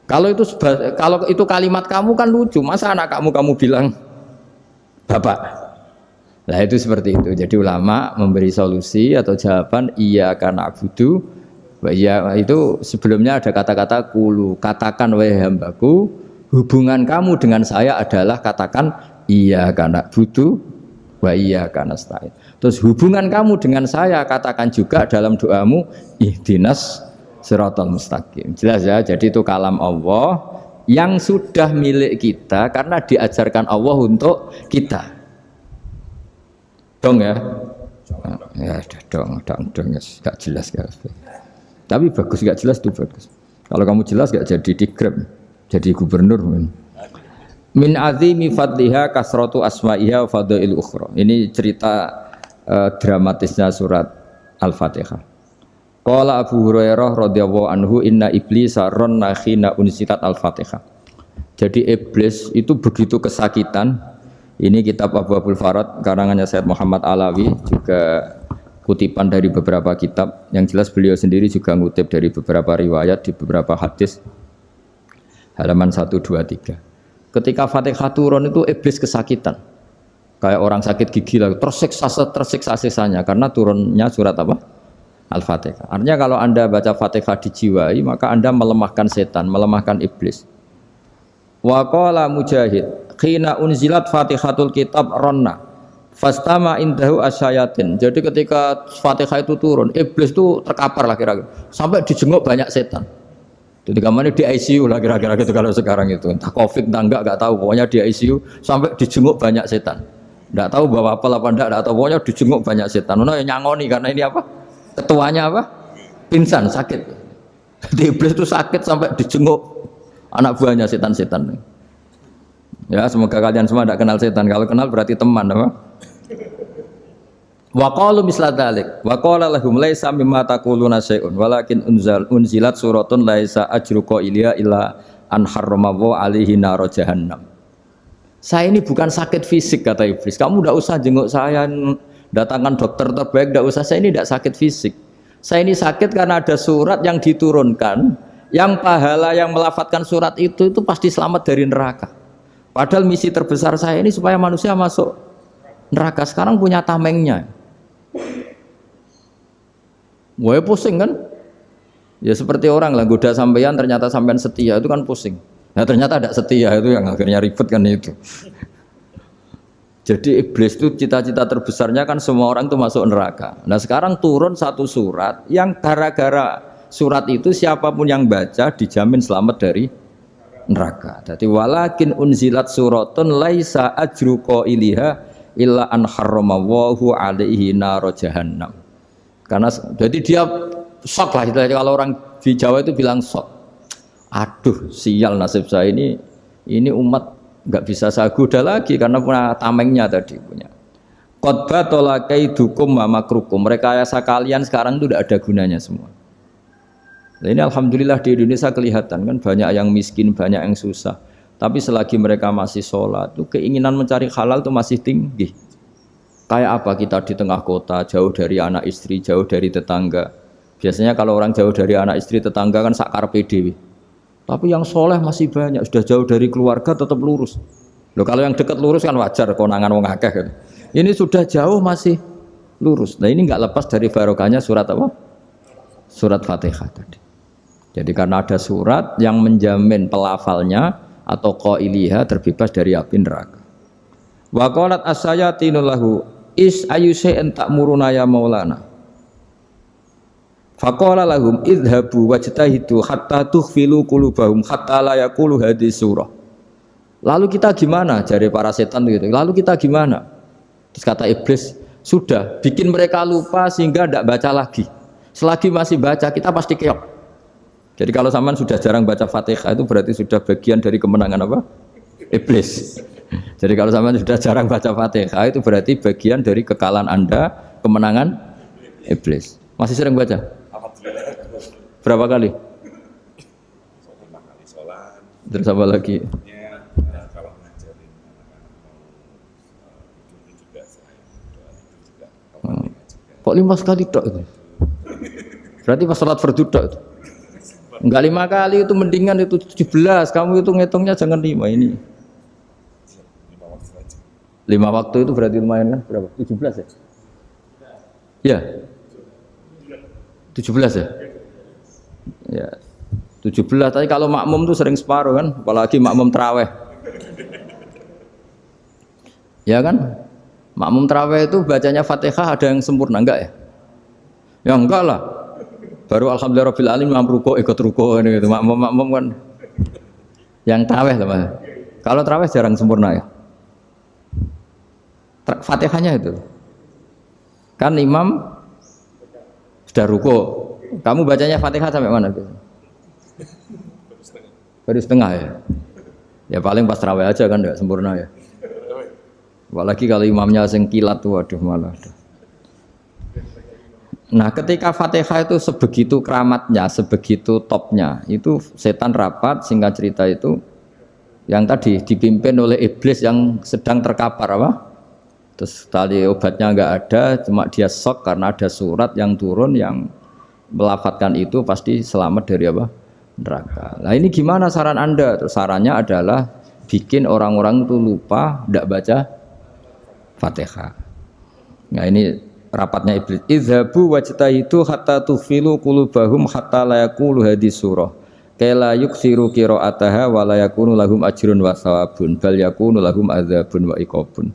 Kalau itu kalimat kamu kan lucu, masa anak kamu bilang bapak. Nah itu seperti itu. Jadi ulama memberi solusi atau jawaban iyyaka na'budu wa iya, itu sebelumnya ada kata-kata qulu, katakan wahai hambaku, hubungan kamu dengan saya adalah katakan iyyaka na'budu wa iyyaka nasta'in. Terus hubungan kamu dengan saya katakan juga dalam doamu ihdinas siratal mustaqim. Jelas ya, jadi itu kalam Allah yang sudah milik kita karena diajarkan Allah untuk kita. Dong ya? Ya dong, gak jelas gak. Tapi bagus, gak jelas itu bagus. Kalau kamu jelas gak jadi digrab, jadi gubernur. Min azimi fadliha kasratu asma'iha wa fadail ukhra. Ini cerita dramatisnya surat Al-Fatihah. Qala Abu Hurairah radhiyallahu anhu inna iblisa ranna khina unsitat Al-Fatihah. Jadi iblis itu begitu kesakitan. Ini kitab Abwaabul Farad karangannya Sayyid Muhammad Alawi, juga kutipan dari beberapa kitab. Yang jelas beliau sendiri juga ngutip dari beberapa riwayat di beberapa hadis. halaman 123. Ketika Fatihah turun itu iblis kesakitan. Kayak orang sakit gigi lah, tersiksa sisanya karena turunnya surat apa? Al-Fatihah. Artinya kalau Anda baca Fatihah dijiwai, maka Anda melemahkan setan, melemahkan iblis. Wa qala Mujahid, khina unzilat Fatihatul Kitab ronna fastama indahu asyayatin. Jadi ketika Fatihah itu turun, iblis itu terkapar lah kira-kira. Sampai dijenguk banyak setan. Jadi kemana di ICU lah kira-kira gitu kalau sekarang itu. Entah COVID entah enggak tahu. Pokoknya di ICU sampai dijenguk banyak setan. Enggak tahu bawa apa enggak tahu. Pokoknya dijenguk banyak setan. Ono yang nyangoni karena ini apa? Ketuanya apa? Pingsan, sakit. Jadi iblis itu sakit sampai dijenguk anak buahnya setan-setan. Ya, semoga kalian semua tidak kenal setan. Kalau kenal berarti teman, apa? Wa qalu misla dzalik wa qala lahum laisa mimma taquluna syai'un walakin unzilat suratun laisa ajru qailiha illa an harrama alaihi nar jahannam. Saya ini bukan sakit fisik kata iblis. Kamu tidak usah jenguk saya, datangkan dokter terbaik, tidak usah. Saya ini tidak sakit fisik. Saya ini sakit karena ada surat yang diturunkan, yang pahala yang melafatkan surat itu pasti selamat dari neraka. Padahal misi terbesar saya ini supaya manusia masuk neraka. Sekarang punya tamengnya. Wah pusing kan? Ya seperti orang lah goda sampean ternyata sampean setia itu kan pusing. Nah ternyata tidak setia itu yang akhirnya ribet kan itu. Jadi iblis itu cita-cita terbesarnya kan semua orang itu masuk neraka. Nah sekarang turun satu surat yang gara-gara surat itu siapapun yang baca dijamin selamat dari neraka. Jadi walakin unzilat suratun laisa ajru qailiha illa an harramallahu alaihi nar jahannam. Karena jadi dia shock lah kalau orang di Jawa itu bilang shock. Aduh sial nasib saya ini umat nggak bisa saya goda lagi karena punya tamengnya tadi punya. Qad batala kaidukum wa makrukum. Rekayasa kalian sekarang itu tidak ada gunanya semua. Nah, ini alhamdulillah di Indonesia kelihatan kan banyak yang miskin, banyak yang susah. Tapi selagi mereka masih sholat, itu keinginan mencari halal itu masih tinggi. Kayak apa kita di tengah kota, jauh dari anak istri, jauh dari tetangga. Biasanya kalau orang jauh dari anak istri, tetangga kan sakar PDW. Tapi yang soleh masih banyak, sudah jauh dari keluarga tetap lurus. Loh kalau yang dekat lurus kan wajar, konangan wong akeh kan. Ini sudah jauh masih lurus. Nah ini nggak lepas dari barokahnya surat apa? Surat Fatihah tadi. Jadi karena ada surat yang menjamin pelafalnya atau qailiha terbebas dari api neraka. Wa qalat as-sayatinu lahu is ayyusai'in ta'muruna ya maulana. Faqala lahum idhabu wajtahidu hatta tukhfilu qulubahum hatta la yaqulu hadhihi surah. Lalu kita gimana? Jari para setan gitu. Lalu kita gimana? Terus kata iblis, sudah bikin mereka lupa sehingga tidak baca lagi. Selagi masih baca kita pasti keok. Jadi kalau sampean sudah jarang baca Fatihah itu berarti sudah bagian dari kemenangan apa? Iblis. Jadi kalau sampean sudah jarang baca Fatihah itu berarti bagian dari kekalahan Anda, kemenangan iblis. Masih sering baca? Berapa kali? 5 kali sholat. Terus apa lagi? Kalau ngajarin anak-anak mau juga saya juga. Kok 5 kali tok itu? Berarti pas sholat fardu tok itu? Enggak 5 kali itu mendingan itu 17. Kamu itu ngitungnya jangan 5 ini. 5 waktu saja. 5 waktu itu berarti lumayan kan? Berapa? 17 ya? Iya. 17 ya? Ya. 17. Tapi kalau makmum tuh sering separuh kan? Apalagi makmum tarawih. Ya kan? Makmum tarawih itu bacanya Fatihah ada yang sempurna enggak ya? Ya enggak lah. Baru alhamdulillah rabbil alamin mamruko ikut ruko ini gitu. Makmum kan yang tarawih lah Mas. Kalau tarawih jarang sempurna ya. Fatihahnya itu. Kan imam sudah ruko. Kamu bacanya Fatihah sampai mana gitu? Baru setengah ya. Ya paling pas tarawih aja kan enggak sempurna ya. Apalagi kalau imamnya sing kilat tuh waduh malah. Nah ketika Fatihah itu sebegitu keramatnya, sebegitu topnya, itu setan rapat, singkat cerita itu yang tadi dipimpin oleh iblis yang sedang terkapar apa? Terus tali obatnya nggak ada, cuma dia shock karena ada surat yang turun yang melafatkan itu pasti selamat dari apa? neraka. Nah ini gimana saran Anda? Terus sarannya adalah bikin orang-orang itu lupa tidak baca Fatihah. Nah ini rapatnya Iblis. Idzabu wajtahidu hatta tufilu qulubahum hatta la yaqulu hadis surah. Kala yuksiru qiraataha wa la yakunu lahum ajrun wa thawabun bal yakunu lahum adzabun wa iqabun.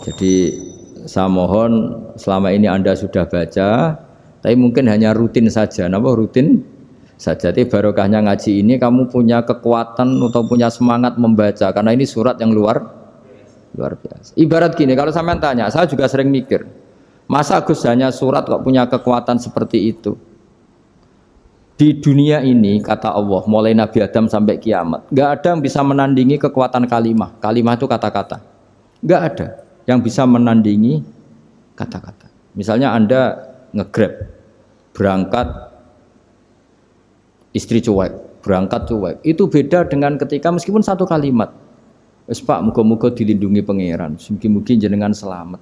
Jadi saya mohon selama ini Anda sudah baca, tapi mungkin hanya rutin saja. Napa rutin saja? Jadi barokahnya ngaji ini kamu punya kekuatan atau punya semangat membaca karena ini surat yang luar biasa. Ibarat gini, kalau sampean tanya, saya juga sering mikir, masa Gus hanya surat kok punya kekuatan seperti itu? Di dunia ini kata Allah, mulai Nabi Adam sampai kiamat, nggak ada yang bisa menandingi kekuatan kalimah. Kalimah itu kata-kata, nggak ada yang bisa menandingi kata-kata. Misalnya Anda nge-grab, berangkat istri cuek, berangkat cuek. Itu beda dengan ketika meskipun satu kalimat, wes Pak, muga-muga dilindungi pangeran, mugi-mugi jenengan selamat.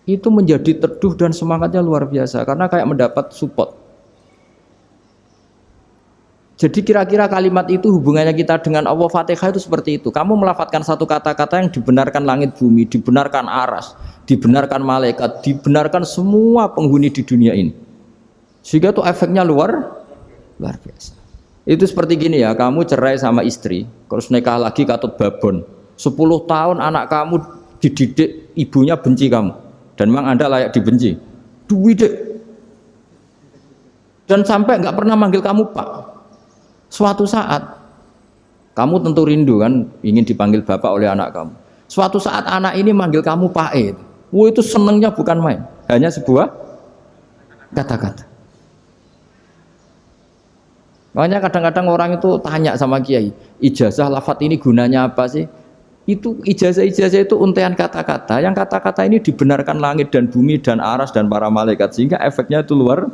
Itu menjadi teduh dan semangatnya luar biasa karena kayak mendapat support. Jadi kira-kira kalimat itu hubungannya kita dengan Allah, Fatihah itu seperti itu. Kamu melafadzkan satu kata-kata yang dibenarkan langit bumi, dibenarkan aras, dibenarkan malaikat, dibenarkan semua penghuni di dunia ini. Sehingga itu efeknya luar biasa. Itu seperti gini ya, kamu cerai sama istri, terus nikah lagi katut babon. 10 tahun anak kamu dididik, ibunya benci kamu. Dan memang Anda layak dibenci. Dididik. Dan sampai nggak pernah manggil kamu Pak. Suatu saat kamu tentu rindu kan ingin dipanggil bapak oleh anak kamu. Suatu saat anak ini manggil kamu Pak E. Itu senengnya bukan main, hanya sebuah kata-kata. Makanya kadang-kadang orang itu tanya sama kiai, ijazah lafadz ini gunanya apa sih? Itu ijazah itu untaian kata-kata. Yang kata-kata ini dibenarkan langit dan bumi dan aras dan para malaikat sehingga efeknya itu luar.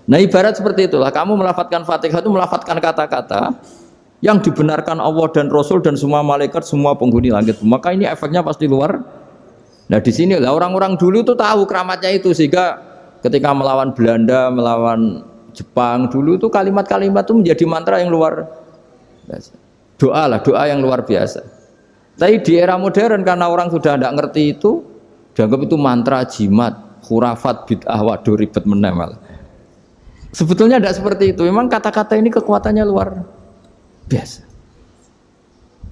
Nah ibarat seperti itulah, kamu melafadzkan Fatihah itu melafadzkan kata-kata yang dibenarkan Allah dan Rasul dan semua malaikat, semua penghuni langit. Maka ini efeknya pasti luar. Nah di sini lah orang-orang dulu itu tahu keramatnya itu sehingga ketika melawan Belanda, melawan Jepang dulu itu kalimat-kalimat itu menjadi mantra yang luar biasa. Doa yang luar biasa. Tapi di era modern karena orang sudah tidak ngerti itu, dianggap itu mantra, jimat, khurafat, bid'ah, waduh ribet meneh. Sebetulnya tidak seperti itu. Memang kata-kata ini kekuatannya luar biasa.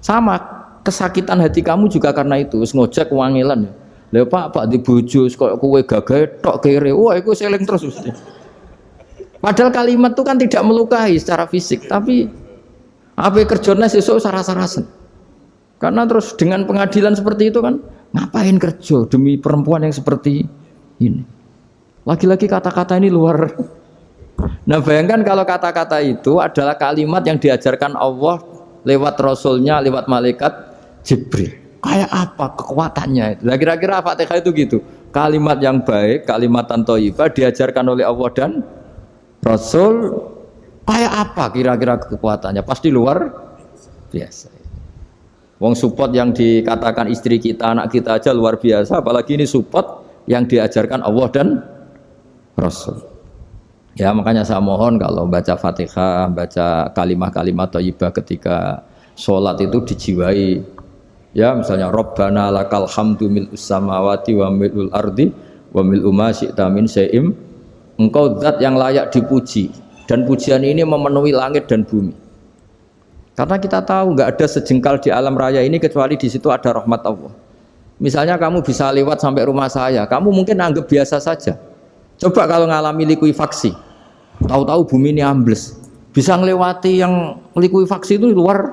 Sama kesakitan hati kamu juga karena itu. Ngojek wangilan. Lha Pak di bojo kok kowe gagah tok kere. Wah, iku seling terus mesti. Padahal kalimat itu kan tidak melukai secara fisik, tapi apa kerjanya sesuk saras-sarasen. Karena terus dengan pengadilan seperti itu kan ngapain kerja demi perempuan yang seperti ini. Lagi-lagi kata-kata ini luar. Nah bayangkan kalau kata-kata itu adalah kalimat yang diajarkan Allah lewat Rasulnya, lewat malaikat Jibril. Kayak apa kekuatannya itu? Nah kira-kira Fatihah itu gitu. Kalimat yang baik, kalimatan thayyibah diajarkan oleh Allah dan Rasul. Kayak apa kira-kira kekuatannya? Pasti luar biasa. Wong support yang dikatakan istri kita, anak kita aja luar biasa. Apalagi ini support yang diajarkan Allah dan Rasul. Ya makanya saya mohon kalau baca Fatihah, baca kalimat-kalimat thayyibah ketika sholat itu dijiwai. Ya misalnya Rabbana lakal hamdu mil'us samawati wa mil'ul ardi wa mil'u ma syi'ta min syai'im. Engkau zat yang layak dipuji dan pujian ini memenuhi langit dan bumi. Karena kita tahu nggak ada sejengkal di alam raya ini kecuali di situ ada rahmat Allah. Misalnya kamu bisa lewat sampai rumah saya, kamu mungkin anggap biasa saja. Coba kalau ngalami likuifaksi, tahu-tahu bumi ini ambles, bisa ngelewati yang likuifaksi itu luar.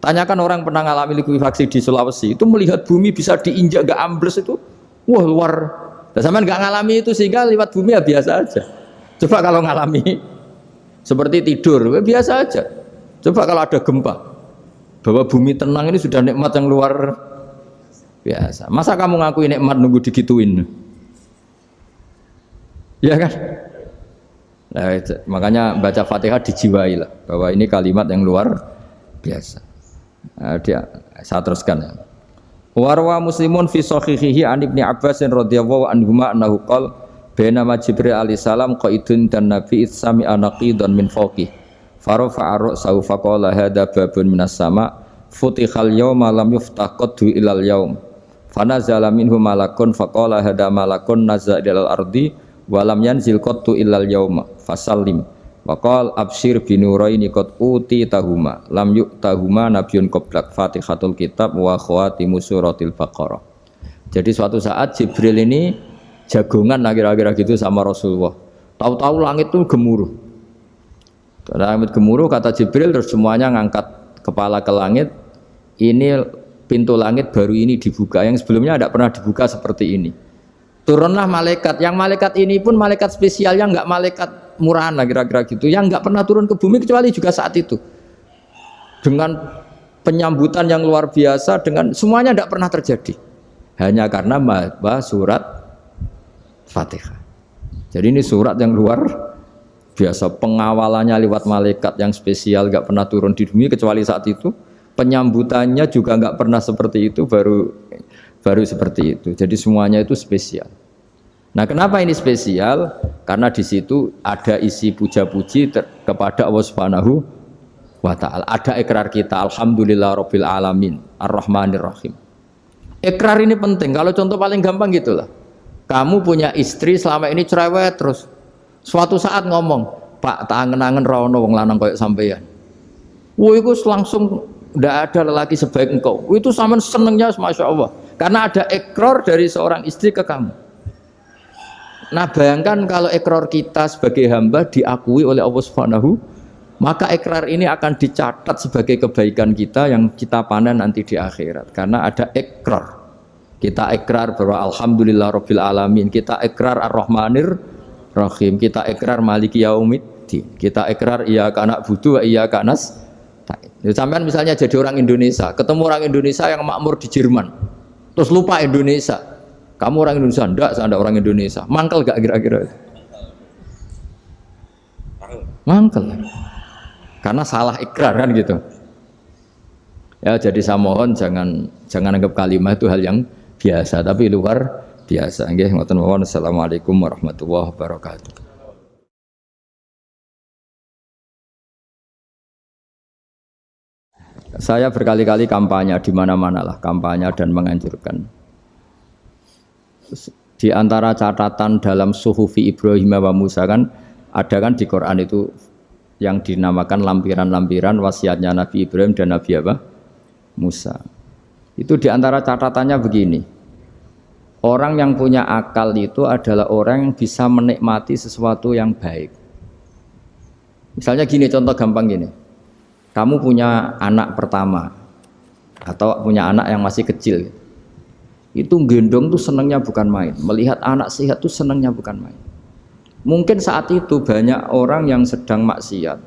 Tanyakan orang pernah ngalami likuifaksi di Sulawesi, itu melihat bumi bisa diinjak gak ambles itu, wah luar. Dan sampean nggak ngalami itu sehingga lewat bumi ya biasa aja. Coba kalau ngalami seperti tidur, biasa aja. Coba kalau ada gempa, bahwa bumi tenang ini sudah nikmat yang luar biasa. Masa kamu ngaku nikmat nunggu digituin? Ya kan? Nah, makanya baca Fatihah dijiwai lah bahwa ini kalimat yang luar biasa. Nah, saya teruskan ya. Warwa Muslimun fi sahihihi an Ibnu Abbas radhiyallahu anhuma annahu qala Bainama Jibril alaihissalam qaidun dan Nabi itsami anaqidan min fawqih farafa'a ra'sahu faqala hadza babun minas sama futihal yawma lam yuftah qaddu ilal yaum fanazala minhu malakun faqala hadza malakun nazza ilal ardi wa lam yanzil qaddu ilal yauma fasallim waqal absyir binuraini qad utitahuma lam yu'tahuma nabiyyun qablak fatihatul kitab wa khawatimu suratil baqarah. Jadi suatu saat Jibril ini jagongan kira-kira gitu sama Rasulullah. Tahu-tahu langit itu gemuruh. Karena langit gemuruh kata Jibril terus semuanya ngangkat kepala ke langit. Ini pintu langit baru ini dibuka. Yang sebelumnya tidak pernah dibuka seperti ini. Turunlah malaikat. Yang malaikat ini pun malaikat spesial yang enggak malaikat murahan kira-kira gitu. Yang enggak pernah turun ke bumi kecuali juga saat itu. Dengan penyambutan yang luar biasa dengan semuanya tidak pernah terjadi. Hanya karena bahwa surat Fatihah. Jadi ini surat yang luar biasa, pengawalannya lewat malaikat yang spesial, gak pernah turun di bumi kecuali saat itu. Penyambutannya juga gak pernah seperti itu, baru seperti itu. Jadi semuanya itu spesial. Nah, kenapa ini spesial? Karena di situ ada isi puja-puji kepada Allah Subhanahu wa Ta'ala. Ada ikrar kita, alhamdulillah rabbil alamin, ar-rahmanir rahim. Ikrar ini penting. Kalau contoh paling gampang gitulah. Kamu punya istri selama ini cerewet terus. Suatu saat ngomong, Pak, tak angen-angen rawono wong lanang koyo sampeyan. Wah, itu langsung tidak ada lelaki sebaik engkau. Itu sampean senengnya Masya Allah. Karena ada ikrar dari seorang istri ke kamu. Nah, bayangkan kalau ikrar kita sebagai hamba diakui oleh Allah Subhanahu, maka ikrar ini akan dicatat sebagai kebaikan kita yang kita panen nanti di akhirat. Karena ada ikrar. Kita ikrar bahwa alhamdulillah rabbil alamin, kita ikrar ar-rahmanir rahim, kita ikrar maliki yaumiddin, kita ikrar iyyaka na'budu wa iyyaka nasta'in. Sampean misalnya jadi orang Indonesia, ketemu orang Indonesia yang makmur di Jerman, terus lupa Indonesia. Kamu orang Indonesia? Enggak, saya ada orang Indonesia. Mangkel gak kira-kira? Mangkel. Karena salah ikrar kan gitu. Ya, jadi saya mohon jangan anggap kalimat itu hal yang biasa, tapi luar biasa. Nggih, ngoten mawon. Assalamualaikum warahmatullahi wabarakatuh. Saya berkali-kali kampanye di mana-mana lah, kampanye dan menganjurkan. Di antara catatan dalam Suhufi Ibrahim wa Musa kan ada kan di Quran itu yang dinamakan lampiran-lampiran wasiatnya Nabi Ibrahim dan Nabi apa? Musa. Itu di antara catatannya begini. Orang yang punya akal itu adalah orang yang bisa menikmati sesuatu yang baik. Misalnya gini, contoh gampang gini. Kamu punya anak pertama atau punya anak yang masih kecil. Itu gendong tuh senangnya bukan main. Melihat anak sehat tuh senangnya bukan main. Mungkin saat itu banyak orang yang sedang maksiat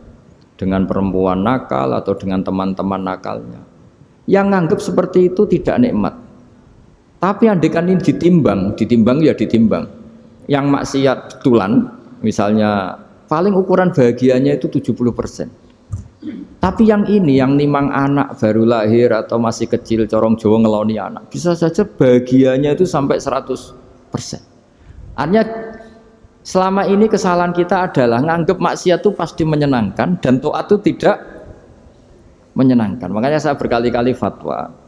dengan perempuan nakal atau dengan teman-teman nakalnya. Yang nganggap seperti itu tidak nikmat. Tapi andekan ini ditimbang ya ditimbang. Yang maksiat betulan, misalnya paling ukuran bahagianya itu 70%. Tapi yang ini, yang nimang anak baru lahir atau masih kecil, corong Jawa ngeloni anak, bisa saja bahagianya itu sampai 100%. Artinya selama ini kesalahan kita adalah nganggap maksiat itu pasti menyenangkan dan taat itu tidak menyenangkan. Makanya saya berkali-kali fatwa.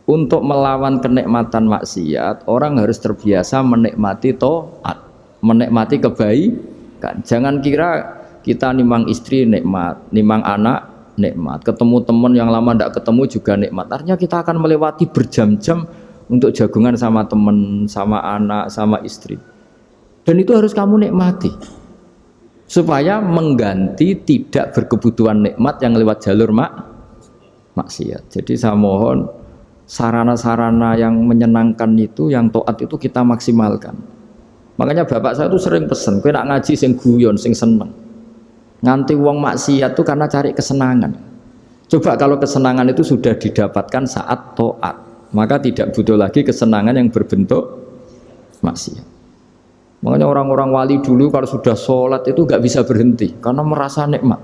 Untuk melawan kenikmatan maksiat, orang harus terbiasa menikmati taat, menikmati kebaikan. Jangan kira kita nimang istri nikmat, nimang anak nikmat, ketemu teman yang lama tidak ketemu juga nikmat. Artinya kita akan melewati berjam-jam untuk jagungan sama teman, sama anak, sama istri. Dan itu harus kamu nikmati. Supaya mengganti tidak berkebutuhan nikmat yang lewat jalur maksiat. Jadi saya mohon sarana-sarana yang menyenangkan itu, yang taat itu kita maksimalkan. Makanya bapak saya itu sering pesen, kowe nak ngaji sing guyon, sing seneng. Nganti wong maksiat itu karena cari kesenangan. Coba kalau kesenangan itu sudah didapatkan saat taat, maka tidak butuh lagi kesenangan yang berbentuk maksiat. Makanya orang-orang wali dulu kalau sudah sholat itu gak bisa berhenti karena merasa nikmat.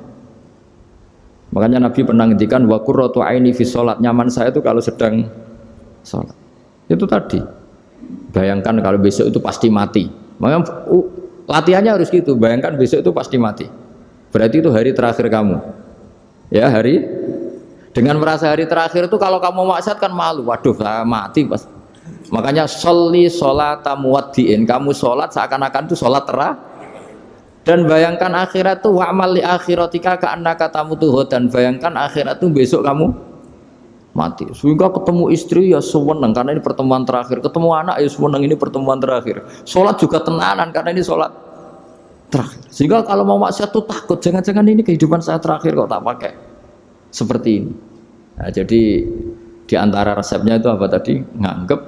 Makanya Nabi pernah ngendikan wa qurratu aini fi sholat, nyaman saya itu kalau sedang sholat. Itu tadi. Bayangkan kalau besok itu pasti mati. Makanya Latihannya harus gitu. Bayangkan besok itu pasti mati. Berarti itu hari terakhir kamu. Ya, dengan merasa hari terakhir itu kalau kamu maksiat kan malu. Waduh, saya mati pas. Makanya sholli sholata muwaddiin. Kamu sholat seakan-akan itu sholat terakhir. Dan bayangkan akhirat itu wa'mal li akhiratika ka'annaka tamutu dan bayangkan akhirat itu besok kamu mati. Sehingga ketemu istri ya seneng karena ini pertemuan terakhir, ketemu anak ya seneng ini pertemuan terakhir. Sholat juga tenanan karena ini sholat terakhir. Sehingga kalau mau maksiat tuh takut, jangan-jangan ini kehidupan saya terakhir kok tak pakai seperti ini. Nah, jadi di antara resepnya itu apa tadi? Nganggep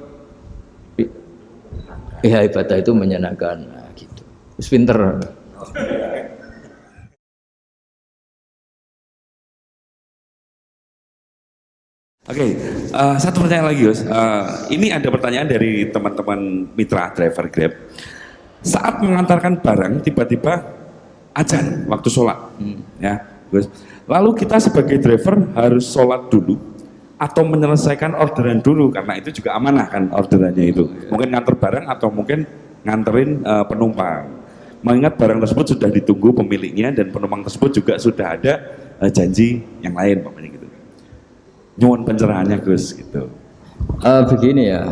ya ibadah itu menyenangkan. Nah, gitu. Pinter. Oke, satu pertanyaan lagi, Gus. Ini ada pertanyaan dari teman-teman mitra driver Grab. Saat mengantarkan barang, tiba-tiba azan waktu sholat, ya, Gus. Lalu kita sebagai driver harus sholat dulu atau menyelesaikan orderan dulu karena itu juga amanah kan orderannya itu. Mungkin nganter barang atau mungkin nganterin penumpang. Mengingat barang tersebut sudah ditunggu pemiliknya dan penumpang tersebut juga sudah ada janji yang lain, pokoknya gitu. Nyuwun pencerahannya Gus gitu. Begini ya,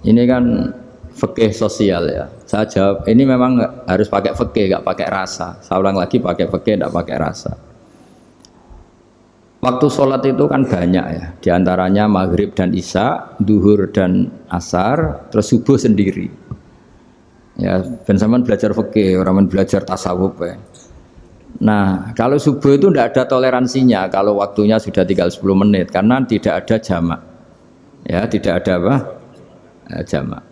ini kan fikih sosial ya. Saya jawab, ini memang harus pakai fikih, nggak pakai rasa. Saya ulang lagi, pakai fikih, nggak pakai rasa. Waktu sholat itu kan banyak ya, diantaranya maghrib dan isya, duhur dan asar, terus subuh sendiri. Ya, ben sampean belajar fikih, orang belajar tasawuf ya. Nah, kalau subuh itu tidak ada toleransinya kalau waktunya sudah tinggal 10 menit karena tidak ada jamak. Ya, tidak ada apa? Jamak.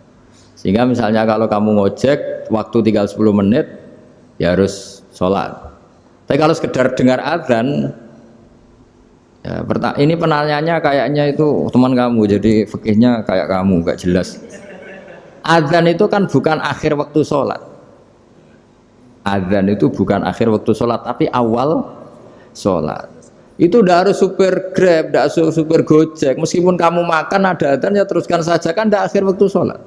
Sehingga misalnya kalau kamu ngojek waktu tinggal 10 menit ya harus sholat. Tapi kalau sekedar dengar azan ya, ini penanyanya kayaknya itu teman kamu jadi fikihnya kayak kamu nggak jelas. Azan itu kan bukan akhir waktu sholat. Azan itu bukan akhir waktu sholat, tapi awal sholat. Itu tidak harus supir Grab, tidak harus supir Gojek. Meskipun kamu makan ada azan ya teruskan saja kan tidak akhir waktu sholat.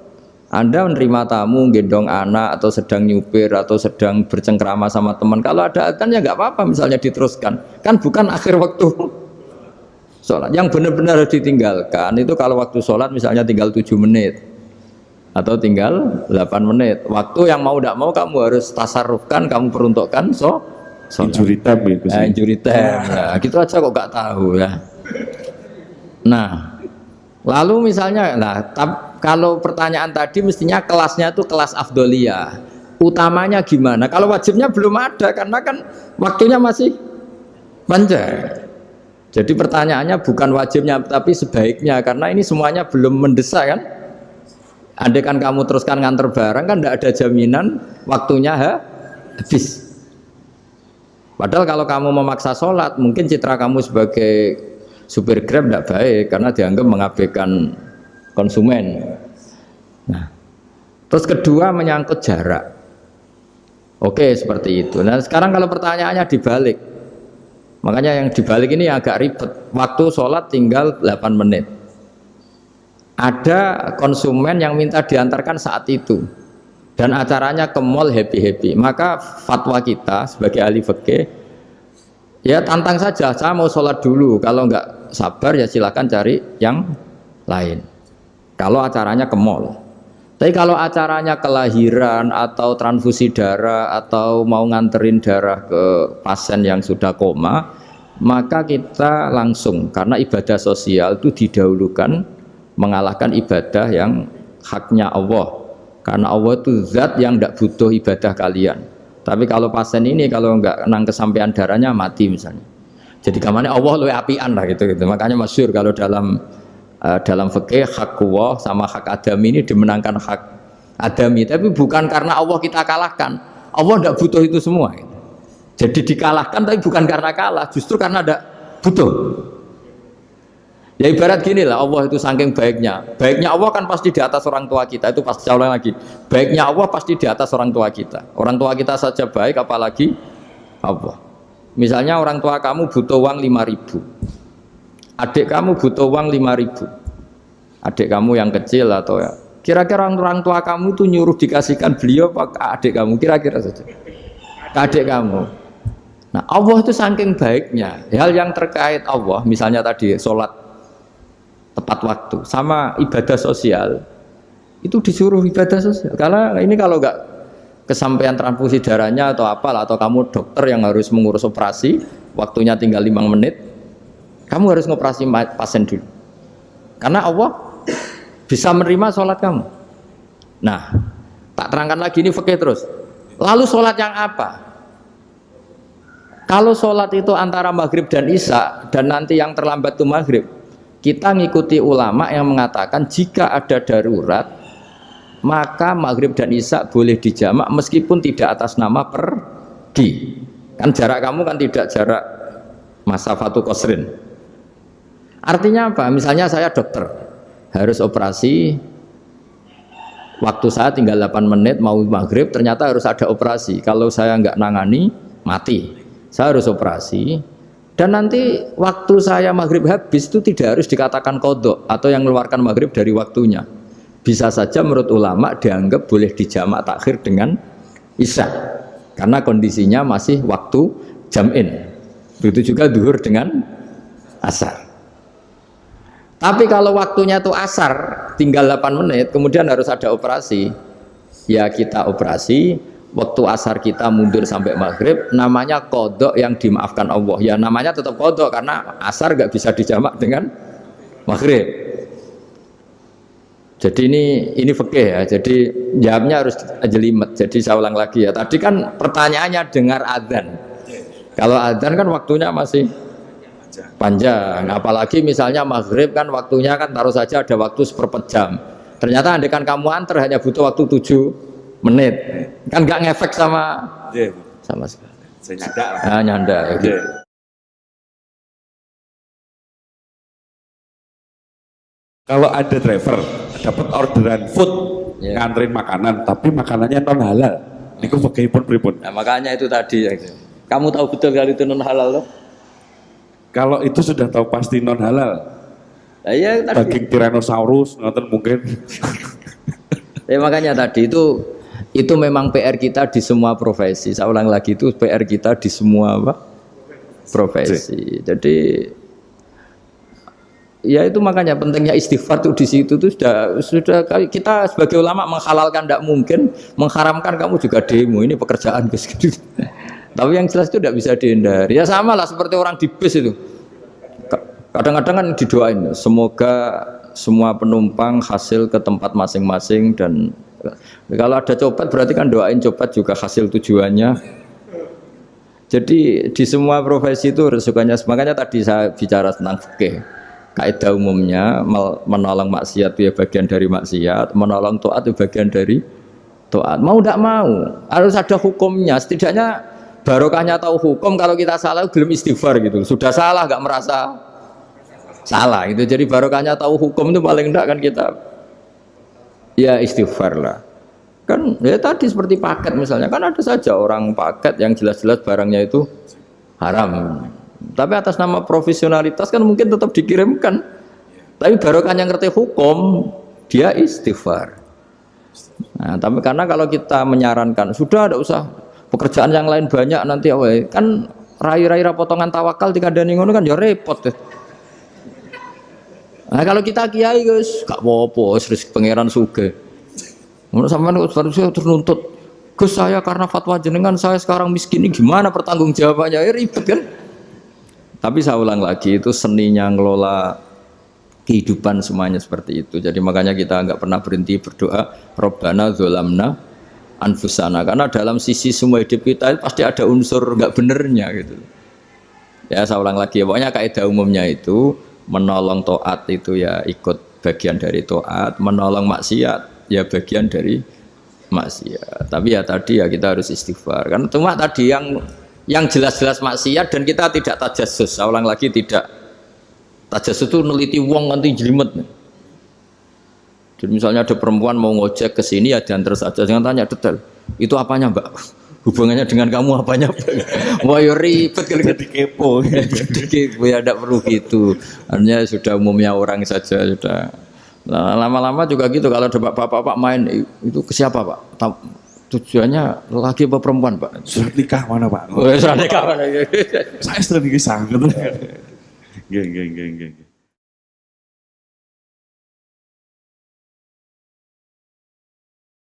Anda menerima tamu, gendong anak, atau sedang nyupir, atau sedang bercengkrama sama teman. Kalau ada azan ya nggak apa-apa, misalnya diteruskan. Kan bukan akhir waktu sholat. Yang benar-benar harus ditinggalkan itu kalau waktu sholat misalnya tinggal 7 menit. Atau tinggal 8 menit. Waktu yang mau tidak mau kamu harus tasarrufkan, kamu peruntukkan Injury time ya Gus. Injury time. Nah, gitu aja kok nggak tahu ya. Nah, lalu misalnya, kalau pertanyaan tadi mestinya kelasnya itu kelas afdoliyah. Utamanya gimana? Kalau wajibnya belum ada karena kan waktunya masih panjang. Jadi pertanyaannya bukan wajibnya tapi sebaiknya karena ini semuanya belum mendesak kan? Andai kan kamu teruskan nganter barang kan tidak ada jaminan waktunya habis. Padahal kalau kamu memaksa sholat mungkin citra kamu sebagai supir Grab tidak baik karena dianggap mengabaikan konsumen. Nah, terus kedua menyangkut jarak. Oke seperti itu. Nah sekarang kalau pertanyaannya dibalik, makanya yang dibalik ini agak ribet. Waktu sholat tinggal 8 menit. Ada konsumen yang minta diantarkan saat itu dan acaranya ke mall happy-happy, maka fatwa kita sebagai ahli fikih ya tantang saja, saya mau sholat dulu, kalau nggak sabar ya silakan cari yang lain kalau acaranya ke mall. Tapi kalau acaranya kelahiran atau transfusi darah atau mau nganterin darah ke pasien yang sudah koma, maka kita langsung, karena ibadah sosial itu didahulukan mengalahkan ibadah yang haknya Allah karena Allah itu zat yang tidak butuh ibadah kalian. Tapi kalau pasien ini kalau nggak nang kesampaian darahnya mati misalnya, jadi kamarnya Allah lebih apian lah gitu. Makanya masyhur kalau dalam fikih hak Allah sama hak adami ini dimenangkan hak adami, tapi bukan karena Allah kita kalahkan. Allah tidak butuh itu semua gitu. Jadi dikalahkan tapi bukan karena kalah, justru karena tidak butuh. Ya ibarat gini lah, Allah itu saking baiknya Allah kan pasti di atas orang tua kita. Itu pasti ulang lagi, baiknya Allah pasti di atas orang tua kita. Orang tua kita saja baik apalagi Allah. Misalnya orang tua kamu butuh uang 5.000, adik kamu butuh uang 5.000, adik kamu yang kecil atau ya, Kira-kira orang tua kamu tuh nyuruh dikasihkan beliau apa ke adik kamu? Kira-kira saja. Ke adik kamu. Nah, Allah itu saking baiknya. Hal yang terkait Allah, misalnya tadi sholat tepat waktu, sama ibadah sosial, itu disuruh ibadah sosial. Karena ini kalau nggak kesampaian transfusi darahnya atau apalah, atau kamu dokter yang harus mengurus operasi, waktunya tinggal 5 menit, kamu harus ngoperasi pasien dulu. Karena Allah bisa menerima sholat kamu. Nah, tak terangkan lagi ini fikih terus. Lalu sholat yang apa? Kalau sholat itu antara maghrib dan isya, dan nanti yang terlambat itu maghrib, kita ngikuti ulama yang mengatakan jika ada darurat, maka maghrib dan isya boleh dijamak meskipun tidak atas nama pergi. Kan jarak kamu kan tidak jarak masafatu qasrin. Artinya apa? Misalnya saya dokter, harus operasi, waktu saya tinggal 8 menit mau maghrib, ternyata harus ada operasi. Kalau saya nggak nangani, mati. Saya harus operasi, dan nanti waktu saya maghrib habis itu tidak harus dikatakan qadha atau yang mengeluarkan maghrib dari waktunya. Bisa saja menurut ulama dianggap boleh dijamak takhir dengan isya, karena kondisinya masih waktu jam'in. Begitu juga duhur dengan asar. Tapi kalau waktunya itu asar, tinggal 8 menit, kemudian harus ada operasi, ya kita operasi. Waktu asar kita mundur sampai maghrib, namanya qadha yang dimaafkan Allah. Ya namanya tetap qadha karena asar nggak bisa dijamak dengan maghrib. Jadi ini fikih ya. Jadi jawabnya harus jelimet. Jadi saya ulang lagi ya. Tadi kan pertanyaannya dengar adzan. Kalau adzan kan waktunya masih panjang. Apalagi misalnya maghrib kan waktunya kan taruh saja ada waktu seperempat jam. Ternyata andekan kamu antar hanya butuh waktu 7 menit, kan nggak ngefek sama sekali. Saya nyanda. Nyanda. Gitu. Kalau ada driver dapat orderan food, nganterin makanan, tapi makanannya non halal, itu bagaimana pripun? Nah, makanya itu tadi. Kamu tahu betul kalau itu non halal loh? Kalau itu sudah tahu pasti non halal. Nah, iya, daging Tyrannosaurus, nonton mungkin. Ya makanya tadi itu memang PR kita di semua profesi. Saya ulang lagi, itu PR kita di semua profesi. Jadi ya itu makanya pentingnya istighfar tuh di situ tuh sudah kita sebagai ulama menghalalkan, tidak mungkin mengharamkan. Kamu juga demo, ini pekerjaan guys. Tapi yang jelas itu tidak bisa dihindari. Ya sama lah seperti orang di bus itu. Kadang-kadang kan didoain, semoga semua penumpang hasil ke tempat masing-masing, dan kalau ada copet berarti kan doain copet juga hasil tujuannya. Jadi di semua profesi itu resikonya. Makanya tadi saya bicara tentang fikih. Kaidah umumnya menolong maksiat itu ya bagian dari maksiat, menolong taat itu bagian dari taat. Mau tidak mau harus ada hukumnya. Setidaknya barokahnya tahu hukum. Kalau kita salah belum istighfar gitu. Sudah salah nggak merasa salah itu. Jadi barokahnya tahu hukum itu paling enggak kan kita ya istighfar lah. Kan ya tadi seperti paket misalnya, kan ada saja orang paket yang jelas-jelas barangnya itu haram, tapi atas nama profesionalitas kan mungkin tetap dikirimkan. Tapi barokahnya ngerti hukum, dia istighfar. Nah, tapi karena kalau kita menyarankan sudah ada usah pekerjaan yang lain banyak nanti kan rai-rai potongan tawakal dikandani ngono kan ya repot deh. Nah kalau kita kiai guys, gak apa-apa, serius pangeran suge. Menurut sampean harusnya ternuntut, Gus saya karena fatwa jenengan saya sekarang miskin, ini gimana pertanggung jawabannya? Ya ribet kan? Tapi saya ulang lagi, itu seninya ngelola kehidupan semuanya seperti itu. Jadi makanya kita nggak pernah berhenti berdoa, Robbana dzolamna anfusana, karena dalam sisi semua hidup kita itu pasti ada unsur nggak benernya gitu. Ya saya ulang lagi, pokoknya kaidah umumnya itu menolong taat itu ya ikut bagian dari taat, menolong maksiat ya bagian dari maksiat. Tapi ya tadi ya kita harus istighfar. Kan cuma tadi yang jelas-jelas maksiat dan kita tidak tajassus. Saya ulang lagi, tidak tajassus itu neliti wong nanti jelimet. Jadi misalnya ada perempuan mau ngojek ke sini ya diantar saja, jangan tanya detail. Itu apanya Mbak? Hubungannya dengan kamu apanya? Wah ya ribet kalau jadi kepo. Jadi kepo ya tidak perlu gitu. Artinya sudah umumnya orang saja sudah. Nah, lama-lama juga gitu kalau ada bapak-bapak main itu ke siapa Pak? Tujuannya laki apa perempuan Pak? Surat nikah mana Pak? Oh, surat nikah mana? Saya sudah nikah sangat. Geng.